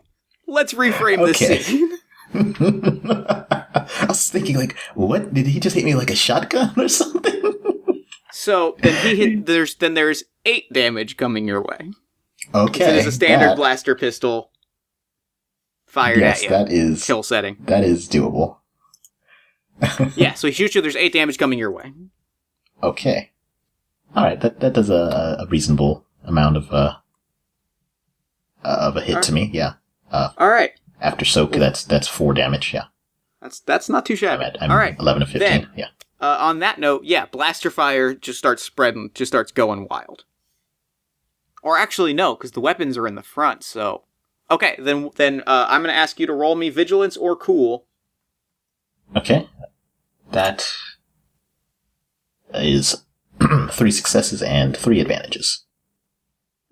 [SPEAKER 1] Let's reframe this scene.
[SPEAKER 2] I was thinking like, what? Did he just hit me like a shotgun or something?
[SPEAKER 1] So then there's 8 damage coming your way.
[SPEAKER 2] Okay.
[SPEAKER 1] It is a standard blaster pistol fired at you.
[SPEAKER 2] That is
[SPEAKER 1] kill setting.
[SPEAKER 2] That is doable.
[SPEAKER 1] Yeah, so he shoots you, there's 8 damage coming your way.
[SPEAKER 2] Okay. Alright, that does a reasonable amount of a hit to me, yeah.
[SPEAKER 1] Alright.
[SPEAKER 2] After soak, that's 4 damage, yeah.
[SPEAKER 1] That's not too shabby.
[SPEAKER 2] I'm
[SPEAKER 1] Alright.
[SPEAKER 2] 11 of 15,
[SPEAKER 1] then,
[SPEAKER 2] yeah.
[SPEAKER 1] On that note, yeah, blaster fire just starts spreading, just starts going wild. Or actually, no, because the weapons are in the front, so... Okay, then I'm going to ask you to roll me Vigilance or Cool.
[SPEAKER 2] Okay. That is 3 successes and 3 advantages.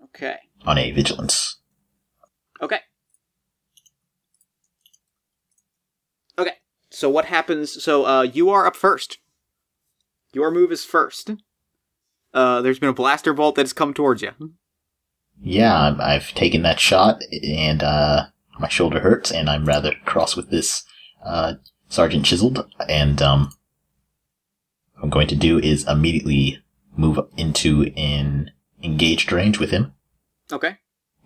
[SPEAKER 1] Okay.
[SPEAKER 2] On a Vigilance.
[SPEAKER 1] Okay. Okay, so what happens... So, you are up first. Your move is first. There's been a blaster bolt that has come towards you.
[SPEAKER 2] Yeah, I've taken that shot, and my shoulder hurts, and I'm rather cross with this Sergeant Chiseled, and what I'm going to do is immediately move up into an engaged range with him.
[SPEAKER 1] Okay.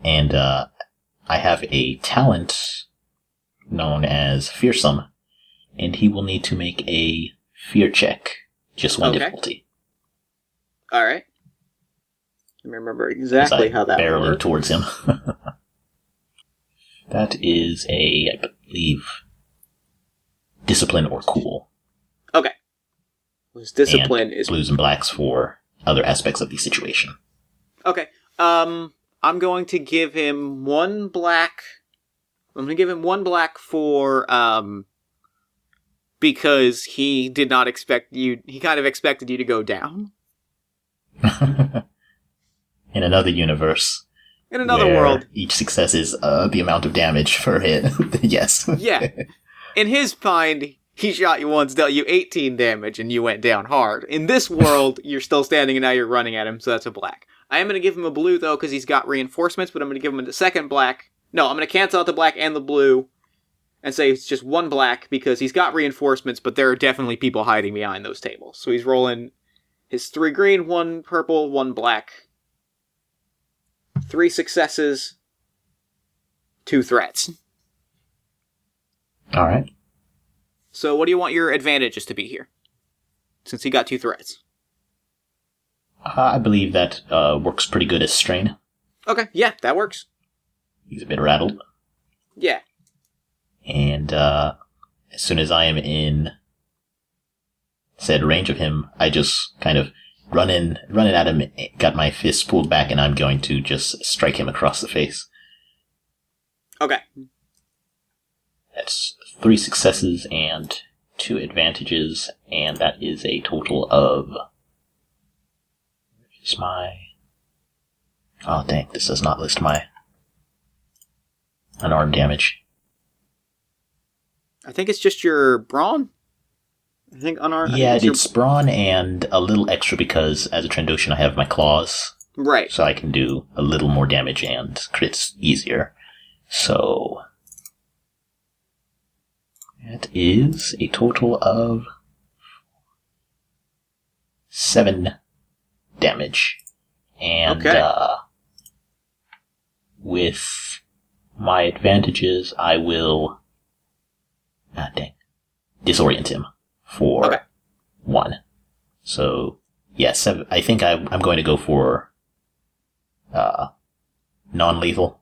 [SPEAKER 2] And I have a talent known as Fearsome, and he will need to make a fear check, just 1 difficulty.
[SPEAKER 1] Alright. I remember exactly how that
[SPEAKER 2] barreling
[SPEAKER 1] works.
[SPEAKER 2] Towards him. That is I believe, discipline or cool.
[SPEAKER 1] Okay. His discipline
[SPEAKER 2] and
[SPEAKER 1] is
[SPEAKER 2] blues and blacks for other aspects of the situation.
[SPEAKER 1] Okay. I'm going to give him 1 black. I'm going to give him 1 black for because he did not expect you. He kind of expected you to go down.
[SPEAKER 2] In another universe.
[SPEAKER 1] In another world.
[SPEAKER 2] Each success is the amount of damage per hit. Yes.
[SPEAKER 1] Yeah. In his mind, he shot you once, dealt you 18 damage, and you went down hard. In this world, you're still standing, and now you're running at him, so that's a black. I am going to give him a blue, though, because he's got reinforcements, but I'm going to give him a second black. No, I'm going to cancel out the black and the blue, and say it's just 1 black, because he's got reinforcements, but there are definitely people hiding behind those tables. So he's rolling his 3 green, 1 purple, 1 black. 3 successes, 2 threats.
[SPEAKER 2] Alright.
[SPEAKER 1] So what do you want your advantages to be here? Since he got 2 threats.
[SPEAKER 2] I believe that works pretty good as strain.
[SPEAKER 1] Okay, yeah, that works.
[SPEAKER 2] He's a bit rattled.
[SPEAKER 1] Yeah.
[SPEAKER 2] And as soon as I am in said range of him, I just kind of running at him, got my fist pulled back, and I'm going to just strike him across the face.
[SPEAKER 1] Okay.
[SPEAKER 2] That's 3 successes and 2 advantages, and that is a total of... Is my... Oh, dang, this does not list my unarmed damage.
[SPEAKER 1] I think it's just your brawn. I think unarmed.
[SPEAKER 2] Yeah, it's brawn and a little extra because as a Trandoshan I have my claws.
[SPEAKER 1] Right.
[SPEAKER 2] So I can do a little more damage and crits easier. So... that is a total of 7 damage. And with my advantages, I will disorient him for 1. So, yeah, 7. I think I'm going to go for non-lethal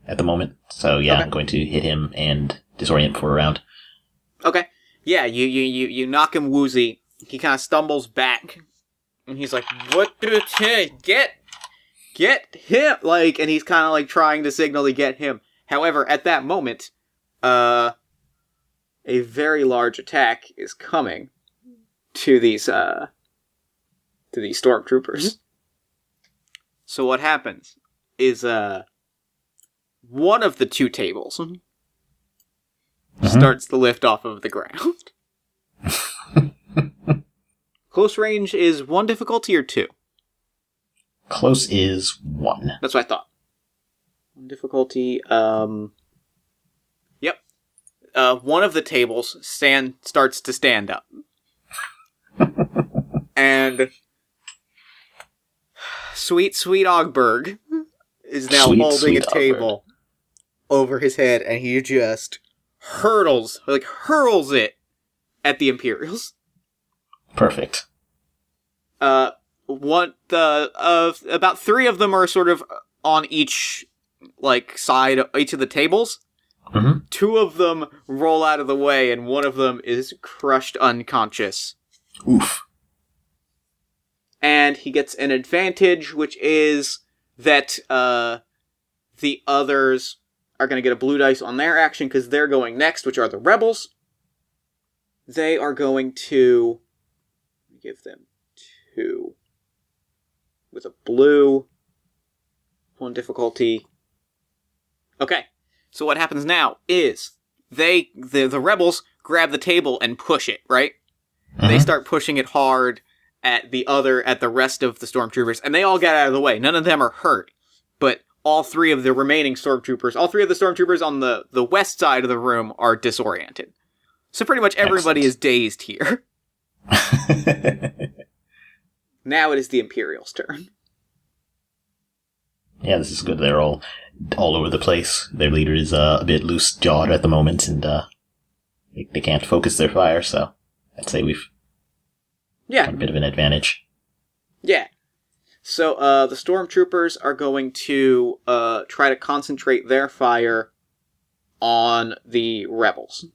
[SPEAKER 2] at the moment. So, yeah, I'm going to hit him and disorient for a round.
[SPEAKER 1] Okay. Yeah, you knock him woozy. He kind of stumbles back. And he's like, what do it get him? Like, and he's kind of like trying to signal to get him. However, at that moment, a very large attack is coming to these stormtroopers. So what happens is, one of the two tables starts to lift off of the ground. Close range is 1 difficulty or 2?
[SPEAKER 2] Close is 1.
[SPEAKER 1] That's what I thought. 1 difficulty, Yep. One of the tables starts to stand up. And sweet Ogberg is now holding a table over his head, and he just hurls it at the Imperials.
[SPEAKER 2] Perfect.
[SPEAKER 1] About 3 of them are sort of on each side of each of the tables.
[SPEAKER 2] Mm-hmm.
[SPEAKER 1] 2 of them roll out of the way, and one of them is crushed unconscious.
[SPEAKER 2] Oof.
[SPEAKER 1] And he gets an advantage, which is that the others are going to get a blue dice on their action because they're going next, which are the rebels. They are going to give them 2 with a blue, 1 difficulty. Okay, so what happens now is the rebels grab the table and push it, right? Mm-hmm. They start pushing it hard at the rest of the stormtroopers, and they all get out of the way. None of them are hurt, but all 3 of the remaining stormtroopers, all 3 of the stormtroopers on the west side of the room are disoriented. So pretty much everybody is dazed here. Now it is the Imperials' turn.
[SPEAKER 2] Yeah, this is good. They're all over the place. Their leader is a bit loose-jawed at the moment, and they can't focus their fire, so I'd say we've got a bit of an advantage.
[SPEAKER 1] Yeah. So the stormtroopers are going to try to concentrate their fire on the rebels.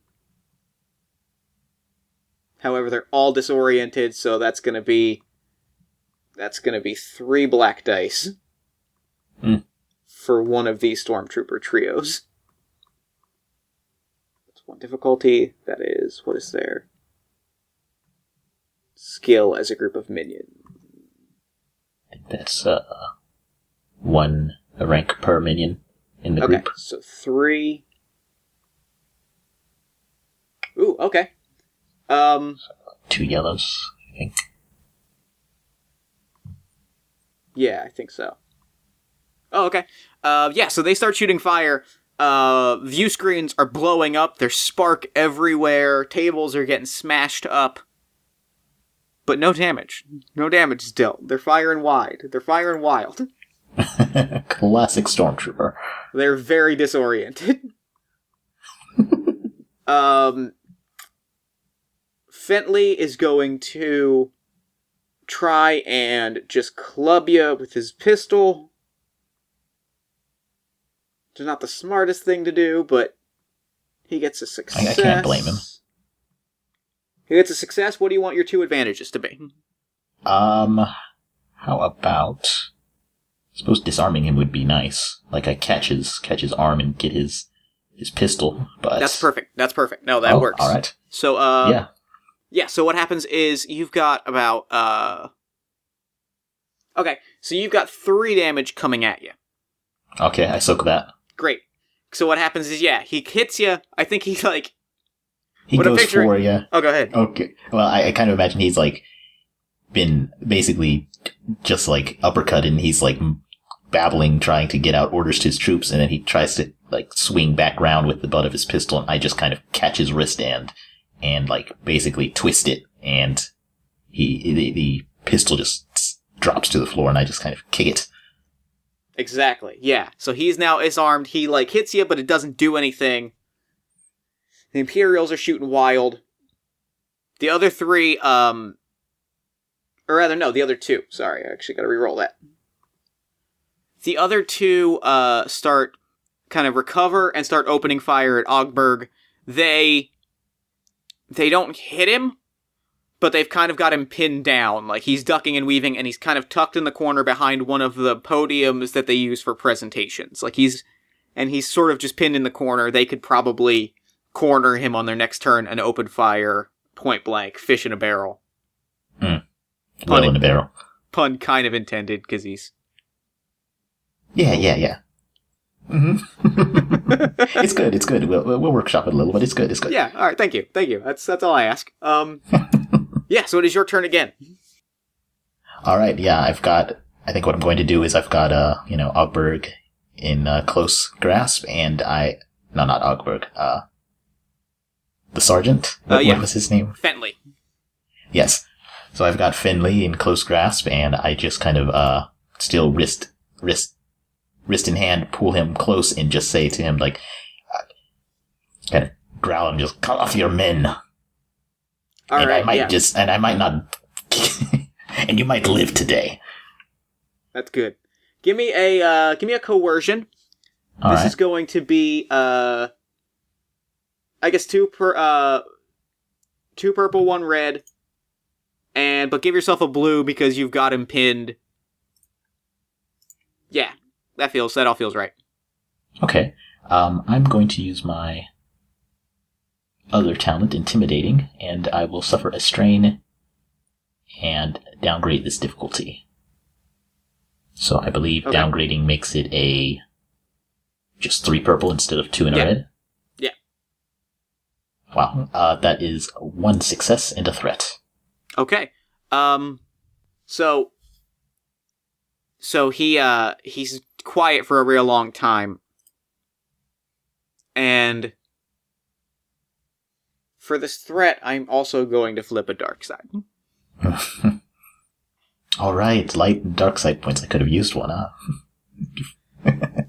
[SPEAKER 1] However, they're all disoriented, so that's going to be 3 black dice for one of these stormtrooper trios. That's 1 difficulty. That is, what is their skill as a group of minions?
[SPEAKER 2] I think that's 1 rank per minion in the group.
[SPEAKER 1] Okay, so 3. Ooh, okay.
[SPEAKER 2] 2 yellows, I think.
[SPEAKER 1] Yeah, I think so. Oh, okay. So they start shooting fire. View screens are blowing up. There's spark everywhere. Tables are getting smashed up. But no damage. No damage still. They're firing wide. They're firing wild.
[SPEAKER 2] Classic Stormtrooper.
[SPEAKER 1] They're very disoriented. Fentley is going to try and just club you with his pistol. It's not the smartest thing to do, but he gets a success.
[SPEAKER 2] I can't blame him.
[SPEAKER 1] He gets a success. What do you want your 2 advantages to be?
[SPEAKER 2] How about... I suppose disarming him would be nice. Like I catch his arm and get his pistol, but...
[SPEAKER 1] That's perfect. No, that works.
[SPEAKER 2] Alright.
[SPEAKER 1] So,
[SPEAKER 2] Yeah.
[SPEAKER 1] Yeah, so what happens is you've got about, Okay, so you've got 3 damage coming at you.
[SPEAKER 2] Okay, I soak that.
[SPEAKER 1] Great. So what happens is, he hits you. I think he's like...
[SPEAKER 2] He goes for you.
[SPEAKER 1] Oh, go ahead.
[SPEAKER 2] Okay. Well, I kind of imagine he's been basically just uppercut, and he's babbling, trying to get out orders to his troops, and then he tries to swing back round with the butt of his pistol, and I just kind of catch his wristband and basically twist it, and the pistol just drops to the floor, and I just kind of kick it.
[SPEAKER 1] Exactly, yeah. So he's now disarmed. He hits you, but it doesn't do anything. The Imperials are shooting wild. The other 3, or rather, no, the other 2. Sorry, I actually gotta reroll that. The other 2, start kind of recover and start opening fire at Ogberg. They don't hit him, but they've kind of got him pinned down. He's ducking and weaving, and he's kind of tucked in the corner behind one of the podiums that they use for presentations. He's sort of just pinned in the corner. They could probably corner him on their next turn and open fire, point blank, fish in a barrel.
[SPEAKER 2] Well in a barrel.
[SPEAKER 1] Pun kind of intended, because he's...
[SPEAKER 2] Yeah. It's good. It's good. We'll workshop it a little, but it's good. It's good.
[SPEAKER 1] Yeah. All right. Thank you. Thank you. That's all I ask. Yeah. So it is your turn again.
[SPEAKER 2] All right. Yeah, I think what I'm going to do is I've got Ogberg in close grasp, and no, not Ogberg. The sergeant. What was his name?
[SPEAKER 1] Fenley.
[SPEAKER 2] Yes. So I've got Finley in close grasp, and I just kind of still wrist in hand, pull him close, and just say to him kind of growl and just call off your men. I might not, and you might live today.
[SPEAKER 1] That's good. Give me a coercion. This is going to be I guess two purple, 1 red. But give yourself a blue because you've got him pinned. Yeah, that all feels right.
[SPEAKER 2] Okay. I'm going to use my other talent, Intimidating, and I will suffer a strain and downgrade this difficulty. So I believe downgrading makes it just 3 purple instead of 2 in a red.
[SPEAKER 1] Yeah.
[SPEAKER 2] Wow. That is 1 success and a threat.
[SPEAKER 1] Okay. So he's quiet for a real long time. And for this threat, I'm also going to flip a dark side.
[SPEAKER 2] All right, light and dark side points. I could have used one, huh?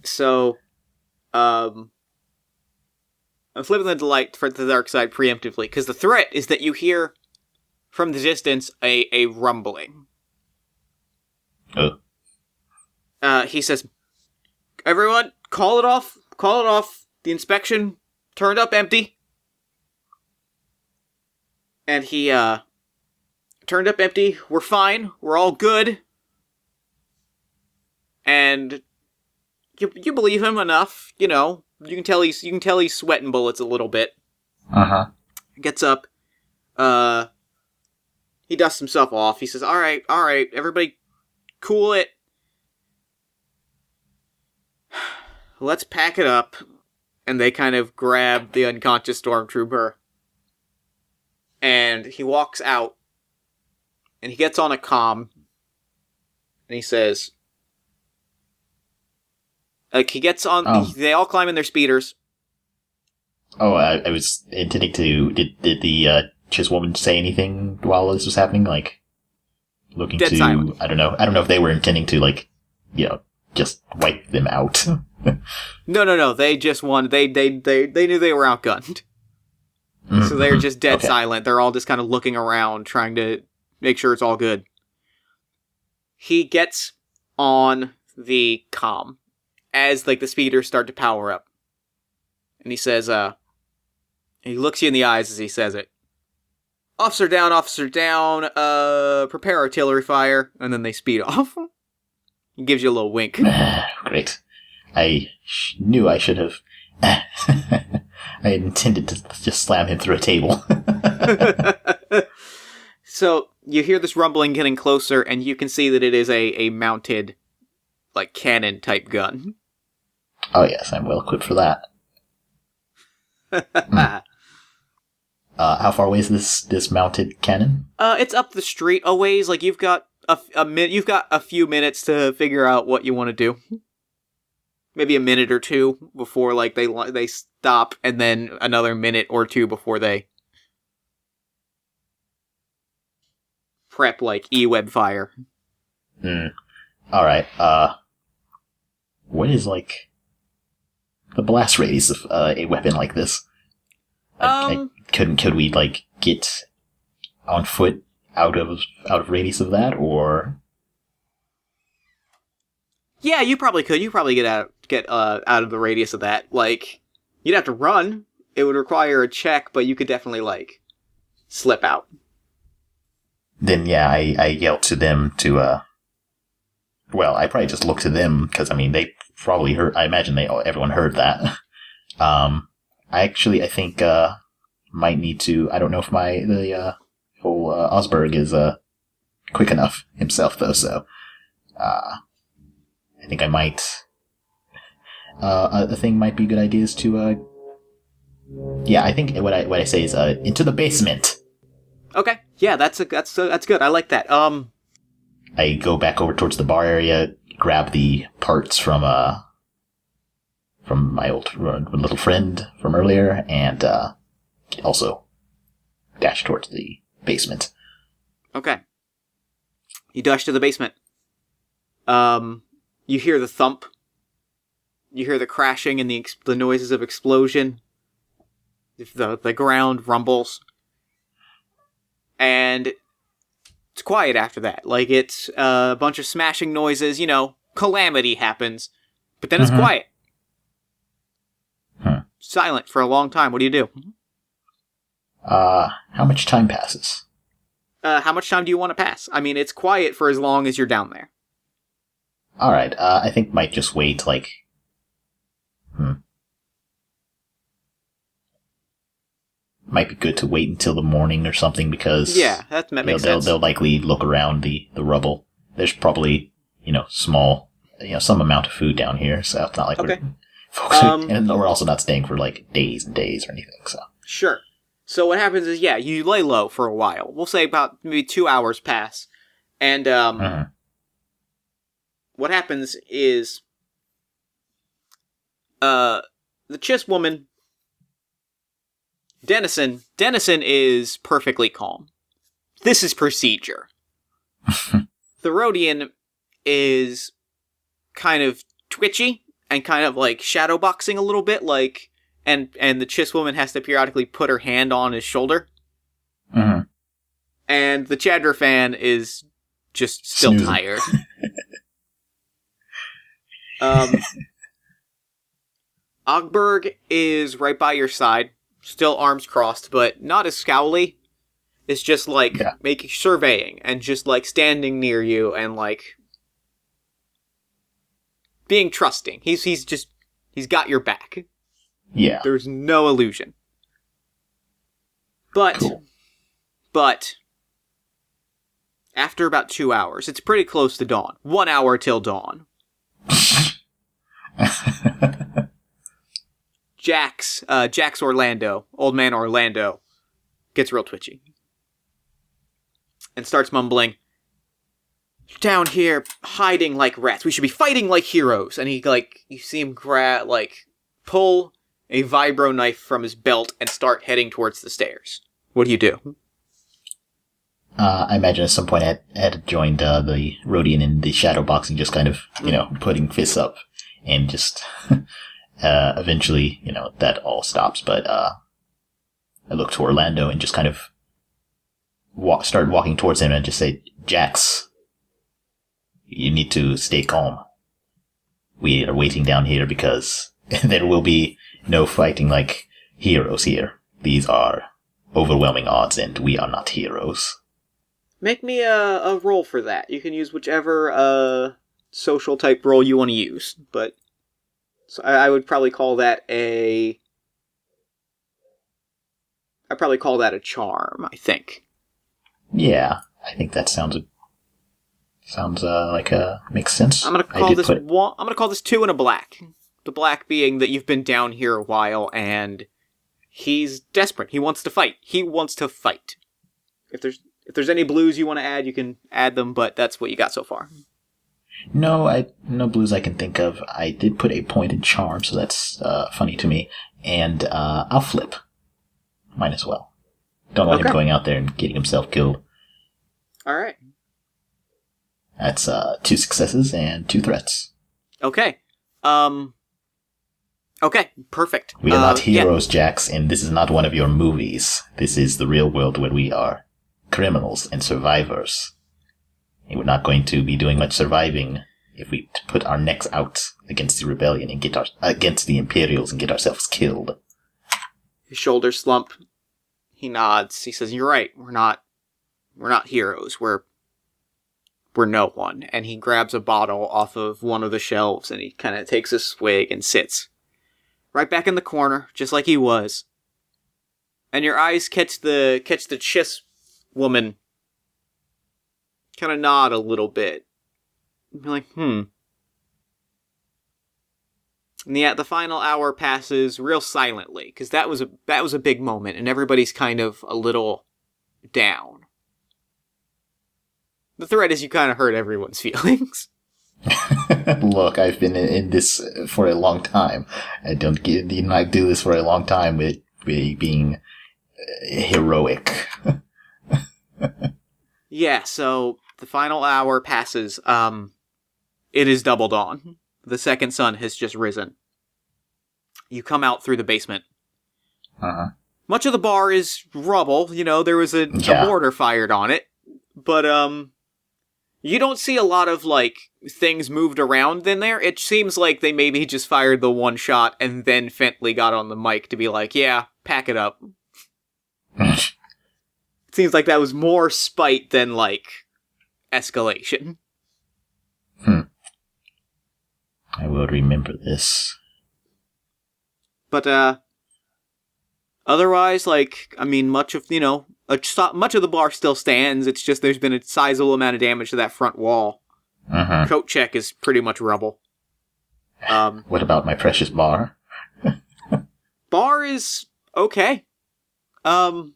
[SPEAKER 1] So, I'm flipping the light for the dark side preemptively, because the threat is that you hear from the distance a rumbling.
[SPEAKER 2] Oh.
[SPEAKER 1] He says, "Everyone, call it off. Call it off. The inspection turned up empty." And he, turned up empty. We're fine. We're all good. And you believe him enough, you know. You can tell he's sweating bullets a little bit.
[SPEAKER 2] Uh-huh.
[SPEAKER 1] Gets up. He dusts himself off. He says, all right, everybody cool it. Let's pack it up. And they kind of grab the unconscious stormtrooper. And he walks out. And he gets on a comm. And he says... he gets on... They all climb in their speeders.
[SPEAKER 2] Oh, I was intending to... Did the Chiz woman say anything while this was happening? Like, looking
[SPEAKER 1] Dead
[SPEAKER 2] to...
[SPEAKER 1] silent.
[SPEAKER 2] I don't know if they were intending to, just wipe them out.
[SPEAKER 1] No. They just wanted... They knew they were outgunned. Mm-hmm. So they're just dead silent. They're all just kind of looking around, trying to make sure it's all good. He gets on the comm as, the speeders start to power up. And he says, he looks you in the eyes as he says it. Officer down, prepare artillery fire. And then they speed off. He gives you a little wink.
[SPEAKER 2] Great. I knew I should have... I had intended to just slam him through a table.
[SPEAKER 1] So, you hear this rumbling getting closer, and you can see that it is a mounted, cannon-type gun.
[SPEAKER 2] Oh yes, I'm well equipped for that. How far away is this mounted cannon?
[SPEAKER 1] It's up the street a ways. You've got you've got a few minutes to figure out what you want to do. Maybe a minute or two before they stop, and then another minute or two before they prep E-web fire.
[SPEAKER 2] All right. What is the blast radius of a weapon like this? Could we get on foot out of radius of that, or?
[SPEAKER 1] Yeah, you probably could. You probably get out of the radius of that. You'd have to run. It would require a check, but you could definitely slip out.
[SPEAKER 2] Then yeah, I yell to them to well, I probably just look to them because they probably heard. I imagine everyone heard that. I think might need to. I don't know if the whole Osberg is quick enough himself though. So I think I might A thing might be a good idea is to, yeah, I think what I say is, into the basement.
[SPEAKER 1] Okay. Yeah, that's good. I like that.
[SPEAKER 2] I go back over towards the bar area, grab the parts from my old little friend from earlier, and, also dash towards the basement.
[SPEAKER 1] Okay. You dash to the basement. You hear the thump. You hear the crashing and the noises of explosion. The ground rumbles. And it's quiet after that. Like, it's a bunch of smashing noises, calamity happens. But then it's quiet. Silent for a long time. What do you do?
[SPEAKER 2] How much time passes?
[SPEAKER 1] How much time do you want to pass? I mean, it's quiet for as long as you're down there.
[SPEAKER 2] Alright, I think might just wait, like... Might be good to wait until the morning or something, because...
[SPEAKER 1] Yeah, that makes sense.
[SPEAKER 2] They'll likely look around the rubble. There's probably, small, some amount of food down here, so it's not like we're focusing... and we're also not staying for, like, days and days or anything, so...
[SPEAKER 1] Sure. So what happens is, you lay low for a while. We'll say about maybe 2 hours pass. And, what happens is, the Chiss woman, Dennison is perfectly calm. This is procedure. The Rhodian is kind of twitchy and kind of like shadowboxing a little bit, like, and the Chiss woman has to periodically put her hand on his shoulder. And the Chadra fan is just still tired. Ogberg is right by your side, still arms crossed, but not as scowly. It's just like surveying and just like standing near you and like being trusting. He's got your back.
[SPEAKER 2] Yeah.
[SPEAKER 1] There's no illusion. But after about 2 hours, it's pretty close to dawn. 1 hour till dawn. Jax Orlando, old man Orlando, gets real twitchy. And starts mumbling, "Down here, hiding like rats. We should be fighting like heroes." And you see him pull a vibro knife from his belt and start heading towards the stairs. What do you do?
[SPEAKER 2] I imagine at some point I had joined the Rhodian in the shadow boxing, just kind of, putting fists up, and just eventually, that all stops. But I look to Orlando and just kind of start walking towards him and just say, "Jax, you need to stay calm. We are waiting down here because there will be no fighting like heroes here. These are overwhelming odds, and we are not heroes."
[SPEAKER 1] Make me a roll for that. You can use whichever social type roll you want to use, but so I would probably call that a charm, I think.
[SPEAKER 2] Yeah, I think that sounds like makes sense.
[SPEAKER 1] I'm gonna call this 2 and a black. The black being that you've been down here a while and he's desperate. He wants to fight. If there's any blues you want to add, you can add them, but that's what you got so far.
[SPEAKER 2] No blues I can think of. I did put a point in charm, so that's funny to me. And I'll flip. Might as well. Don't want him going out there and getting himself killed.
[SPEAKER 1] Alright.
[SPEAKER 2] That's 2 successes and 2 threats.
[SPEAKER 1] Okay. Okay, perfect.
[SPEAKER 2] We are not heroes, Jax, and this is not one of your movies. This is the real world where we are criminals and survivors. And we're not going to be doing much surviving if we put our necks out against the rebellion and against the Imperials and get ourselves killed.
[SPEAKER 1] His shoulders slump. He nods. He says, "You're right. We're not heroes. We're no one." And he grabs a bottle off of one of the shelves and he kind of takes a swig and sits right back in the corner, just like he was. And your eyes catch the Chiss woman kind of nod a little bit. Be like, And yet the final hour passes real silently, because that was a big moment, and everybody's kind of a little down. The threat is you kind of hurt everyone's feelings.
[SPEAKER 2] Look, I've been in this for a long time. I don't not do this for a long time with being heroic.
[SPEAKER 1] Yeah, so the final hour passes. It is double dawn. The second sun has just risen. You come out through the basement.
[SPEAKER 2] Uh-huh.
[SPEAKER 1] Much of the bar is rubble. There was a mortar fired on it. But, you don't see a lot of, things moved around in there. It seems like they maybe just fired the one shot, and then Fentley got on the mic to be like, yeah, pack it up. It seems like that was more spite than, escalation.
[SPEAKER 2] I will remember this.
[SPEAKER 1] But, otherwise, much of, much of the bar still stands. It's just there's been a sizable amount of damage to that front wall.
[SPEAKER 2] Uh-huh.
[SPEAKER 1] Coat check is pretty much rubble.
[SPEAKER 2] What about my precious bar?
[SPEAKER 1] Bar is okay. Looks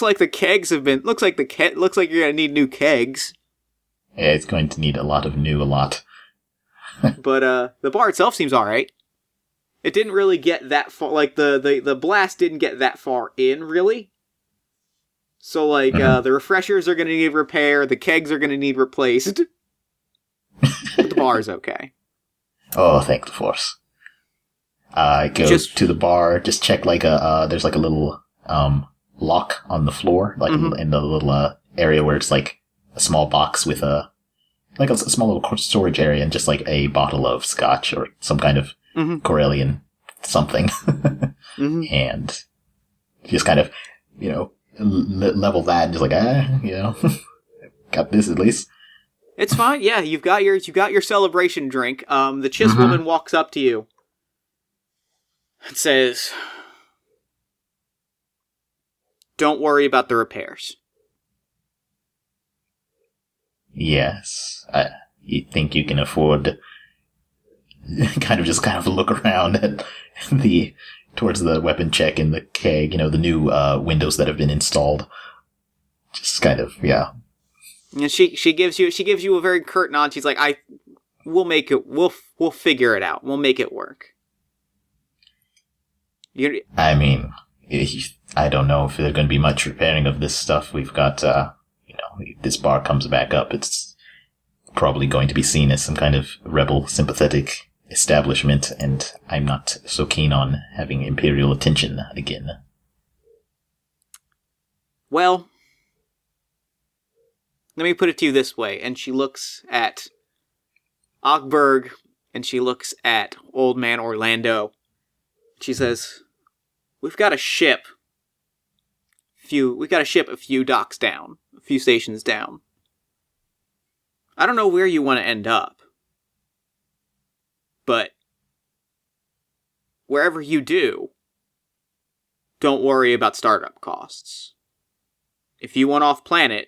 [SPEAKER 1] like the kegs have been. Looks like you're gonna need new kegs.
[SPEAKER 2] Yeah, it's going to need a lot.
[SPEAKER 1] But the bar itself seems all right. It didn't really get that far. The blast didn't get that far in, really. So, the refreshers are going to need repair, the kegs are going to need replaced. But the bar is okay.
[SPEAKER 2] Oh, thank the Force. I go to the bar, just check, there's a little, lock on the floor, in the little, area where it's, a small box with a small little storage area and just, a bottle of scotch or some kind of Corellian something. And just kind of, level that and just got this at least.
[SPEAKER 1] It's fine. Yeah, you've got your celebration drink. The Chiss woman walks up to you and says, "Don't worry about the repairs."
[SPEAKER 2] Yes, you think you can afford? kind of look around at towards the weapon check in the keg, the new windows that have been installed. Just kind of, yeah.
[SPEAKER 1] And she gives you a very curt nod. She's like, we'll make it. We'll figure it out. We'll make it work.
[SPEAKER 2] I mean, I don't know if there's going to be much repairing of this stuff. We've got, if this bar comes back up, it's probably going to be seen as some kind of rebel sympathetic establishment, and I'm not so keen on having Imperial attention again.
[SPEAKER 1] Well, let me put it to you this way, and she looks at Ogberg, and she looks at Old Man Orlando. She says, we've got to ship a few docks down, a few stations down. I don't know where you want to end up, but wherever you do, don't worry about startup costs. If you want off planet,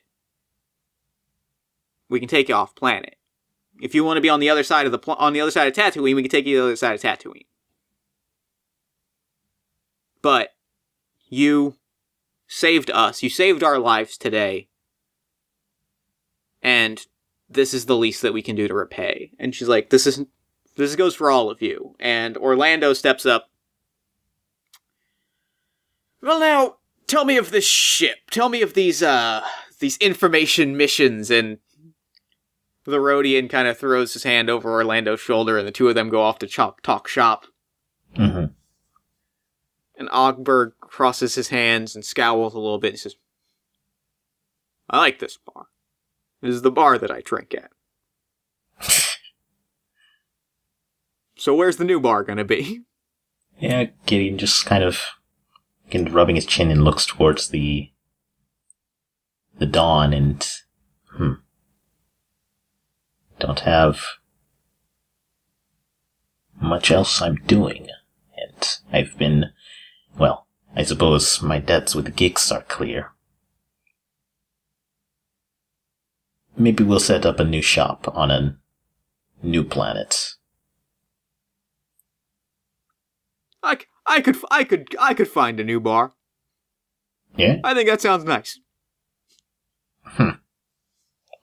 [SPEAKER 1] we can take you off planet. If you want to be on the other side of Tatooine, we can take you to the other side of Tatooine. But you saved us. You saved our lives today. And this is the least that we can do to repay. And she's like, this goes for all of you. And Orlando steps up. Well, now, tell me of this ship. Tell me of these information missions. And the Rhodian kind of throws his hand over Orlando's shoulder, and the two of them go off to talk shop.
[SPEAKER 2] Mm-hmm.
[SPEAKER 1] And Ogberg crosses his hands and scowls a little bit and says, I like this bar. This is the bar that I drink at. So where's the new bar gonna be?
[SPEAKER 2] Yeah, Gideon just kind of rubbing his chin and looks towards the dawn and don't have much else I'm doing. And I've been, well, I suppose my debts with the geeks are clear. Maybe we'll set up a new shop on a new planet.
[SPEAKER 1] I could find a new bar.
[SPEAKER 2] Yeah?
[SPEAKER 1] I think that sounds nice.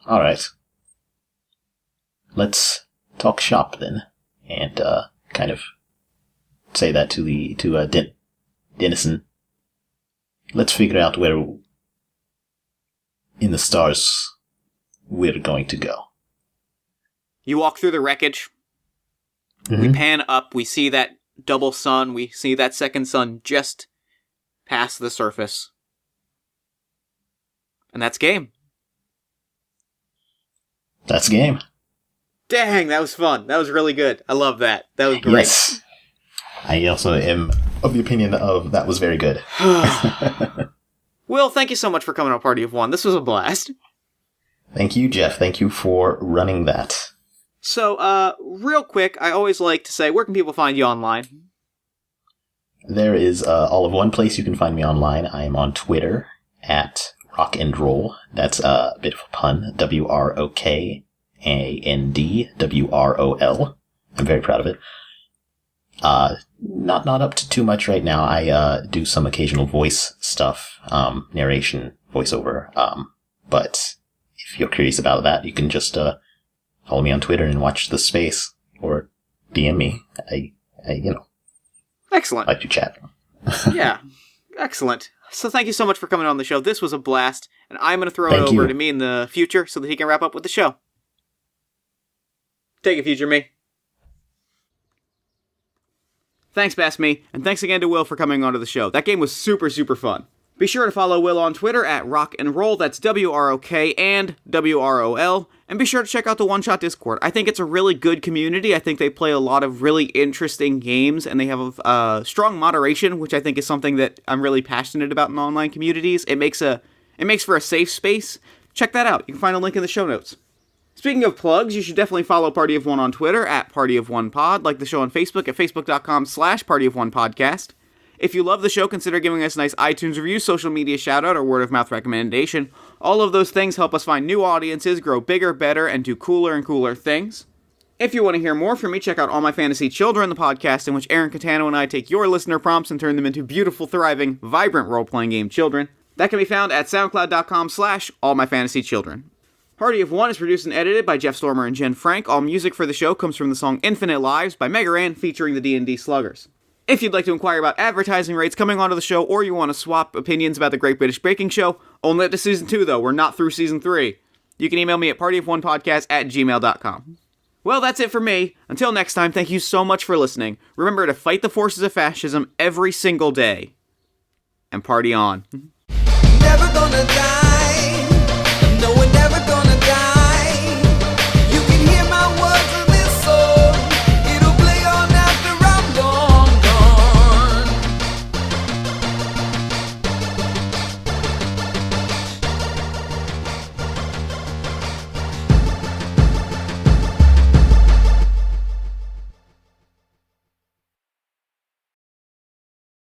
[SPEAKER 2] Alright. Let's talk shop then. And, kind of say that to Dennison. Let's figure out where in the stars we're going to go.
[SPEAKER 1] You walk through the wreckage.
[SPEAKER 2] Mm-hmm.
[SPEAKER 1] We pan up. We see that double sun. We see that second sun just past the surface. And that's game.
[SPEAKER 2] That's game.
[SPEAKER 1] Dang, that was fun. That was really good. I love that. That was great.
[SPEAKER 2] Yes. I also am of the opinion of that was very good.
[SPEAKER 1] Will, thank you so much for coming on Party of One. This was a blast.
[SPEAKER 2] Thank you, Jeff. Thank you for running that.
[SPEAKER 1] So, real quick, I always like to say, where can people find you online?
[SPEAKER 2] There is all of one place you can find me online. I am on Twitter at Rock and Roll. That's a bit of a pun. WROKANDWROL. I'm very proud of it. Not up to too much right now. I do some occasional voice stuff, narration, voiceover. But if you're curious about that, you can just follow me on Twitter and watch the space, or DM me. I
[SPEAKER 1] Excellent.
[SPEAKER 2] like to chat.
[SPEAKER 1] Yeah, excellent. So thank you so much for coming on the show. This was a blast, and I'm going to throw it over to me in the future so that he can wrap up with the show. Take it, future me. Thanks, Bass Me, and thanks again to Will for coming onto the show. That game was super, super fun. Be sure to follow Will on Twitter at Rock and Roll, that's WROK and WROL, and be sure to check out the One Shot Discord. I think it's a really good community. I think they play a lot of really interesting games, and they have a strong moderation, which I think is something that I'm really passionate about in online communities. It makes for a safe space. Check that out. You can find a link in the show notes. Speaking of plugs, you should definitely follow Party of One on Twitter at Party of One Pod, like the show on Facebook at facebook.com/Party of One Podcast. If you love the show, consider giving us a nice iTunes review, social media shout-out, or word-of-mouth recommendation. All of those things help us find new audiences, grow bigger, better, and do cooler and cooler things. If you want to hear more from me, check out All My Fantasy Children, the podcast in which Aaron Catano and I take your listener prompts and turn them into beautiful, thriving, vibrant role-playing game children. That can be found at soundcloud.com/allmyfantasychildren. Party of One is produced and edited by Jeff Stormer and Jen Frank. All music for the show comes from the song Infinite Lives by Megaran featuring the D&D Sluggers. If you'd like to inquire about advertising rates coming onto the show, or you want to swap opinions about the Great British Baking Show, only up to Season 2 though, we're not through Season 3. You can email me at partyofonepodcast@gmail.com. Well, that's it for me. Until next time, thank you so much for listening. Remember to fight the forces of fascism every single day. And party on.
[SPEAKER 3] Never gonna die.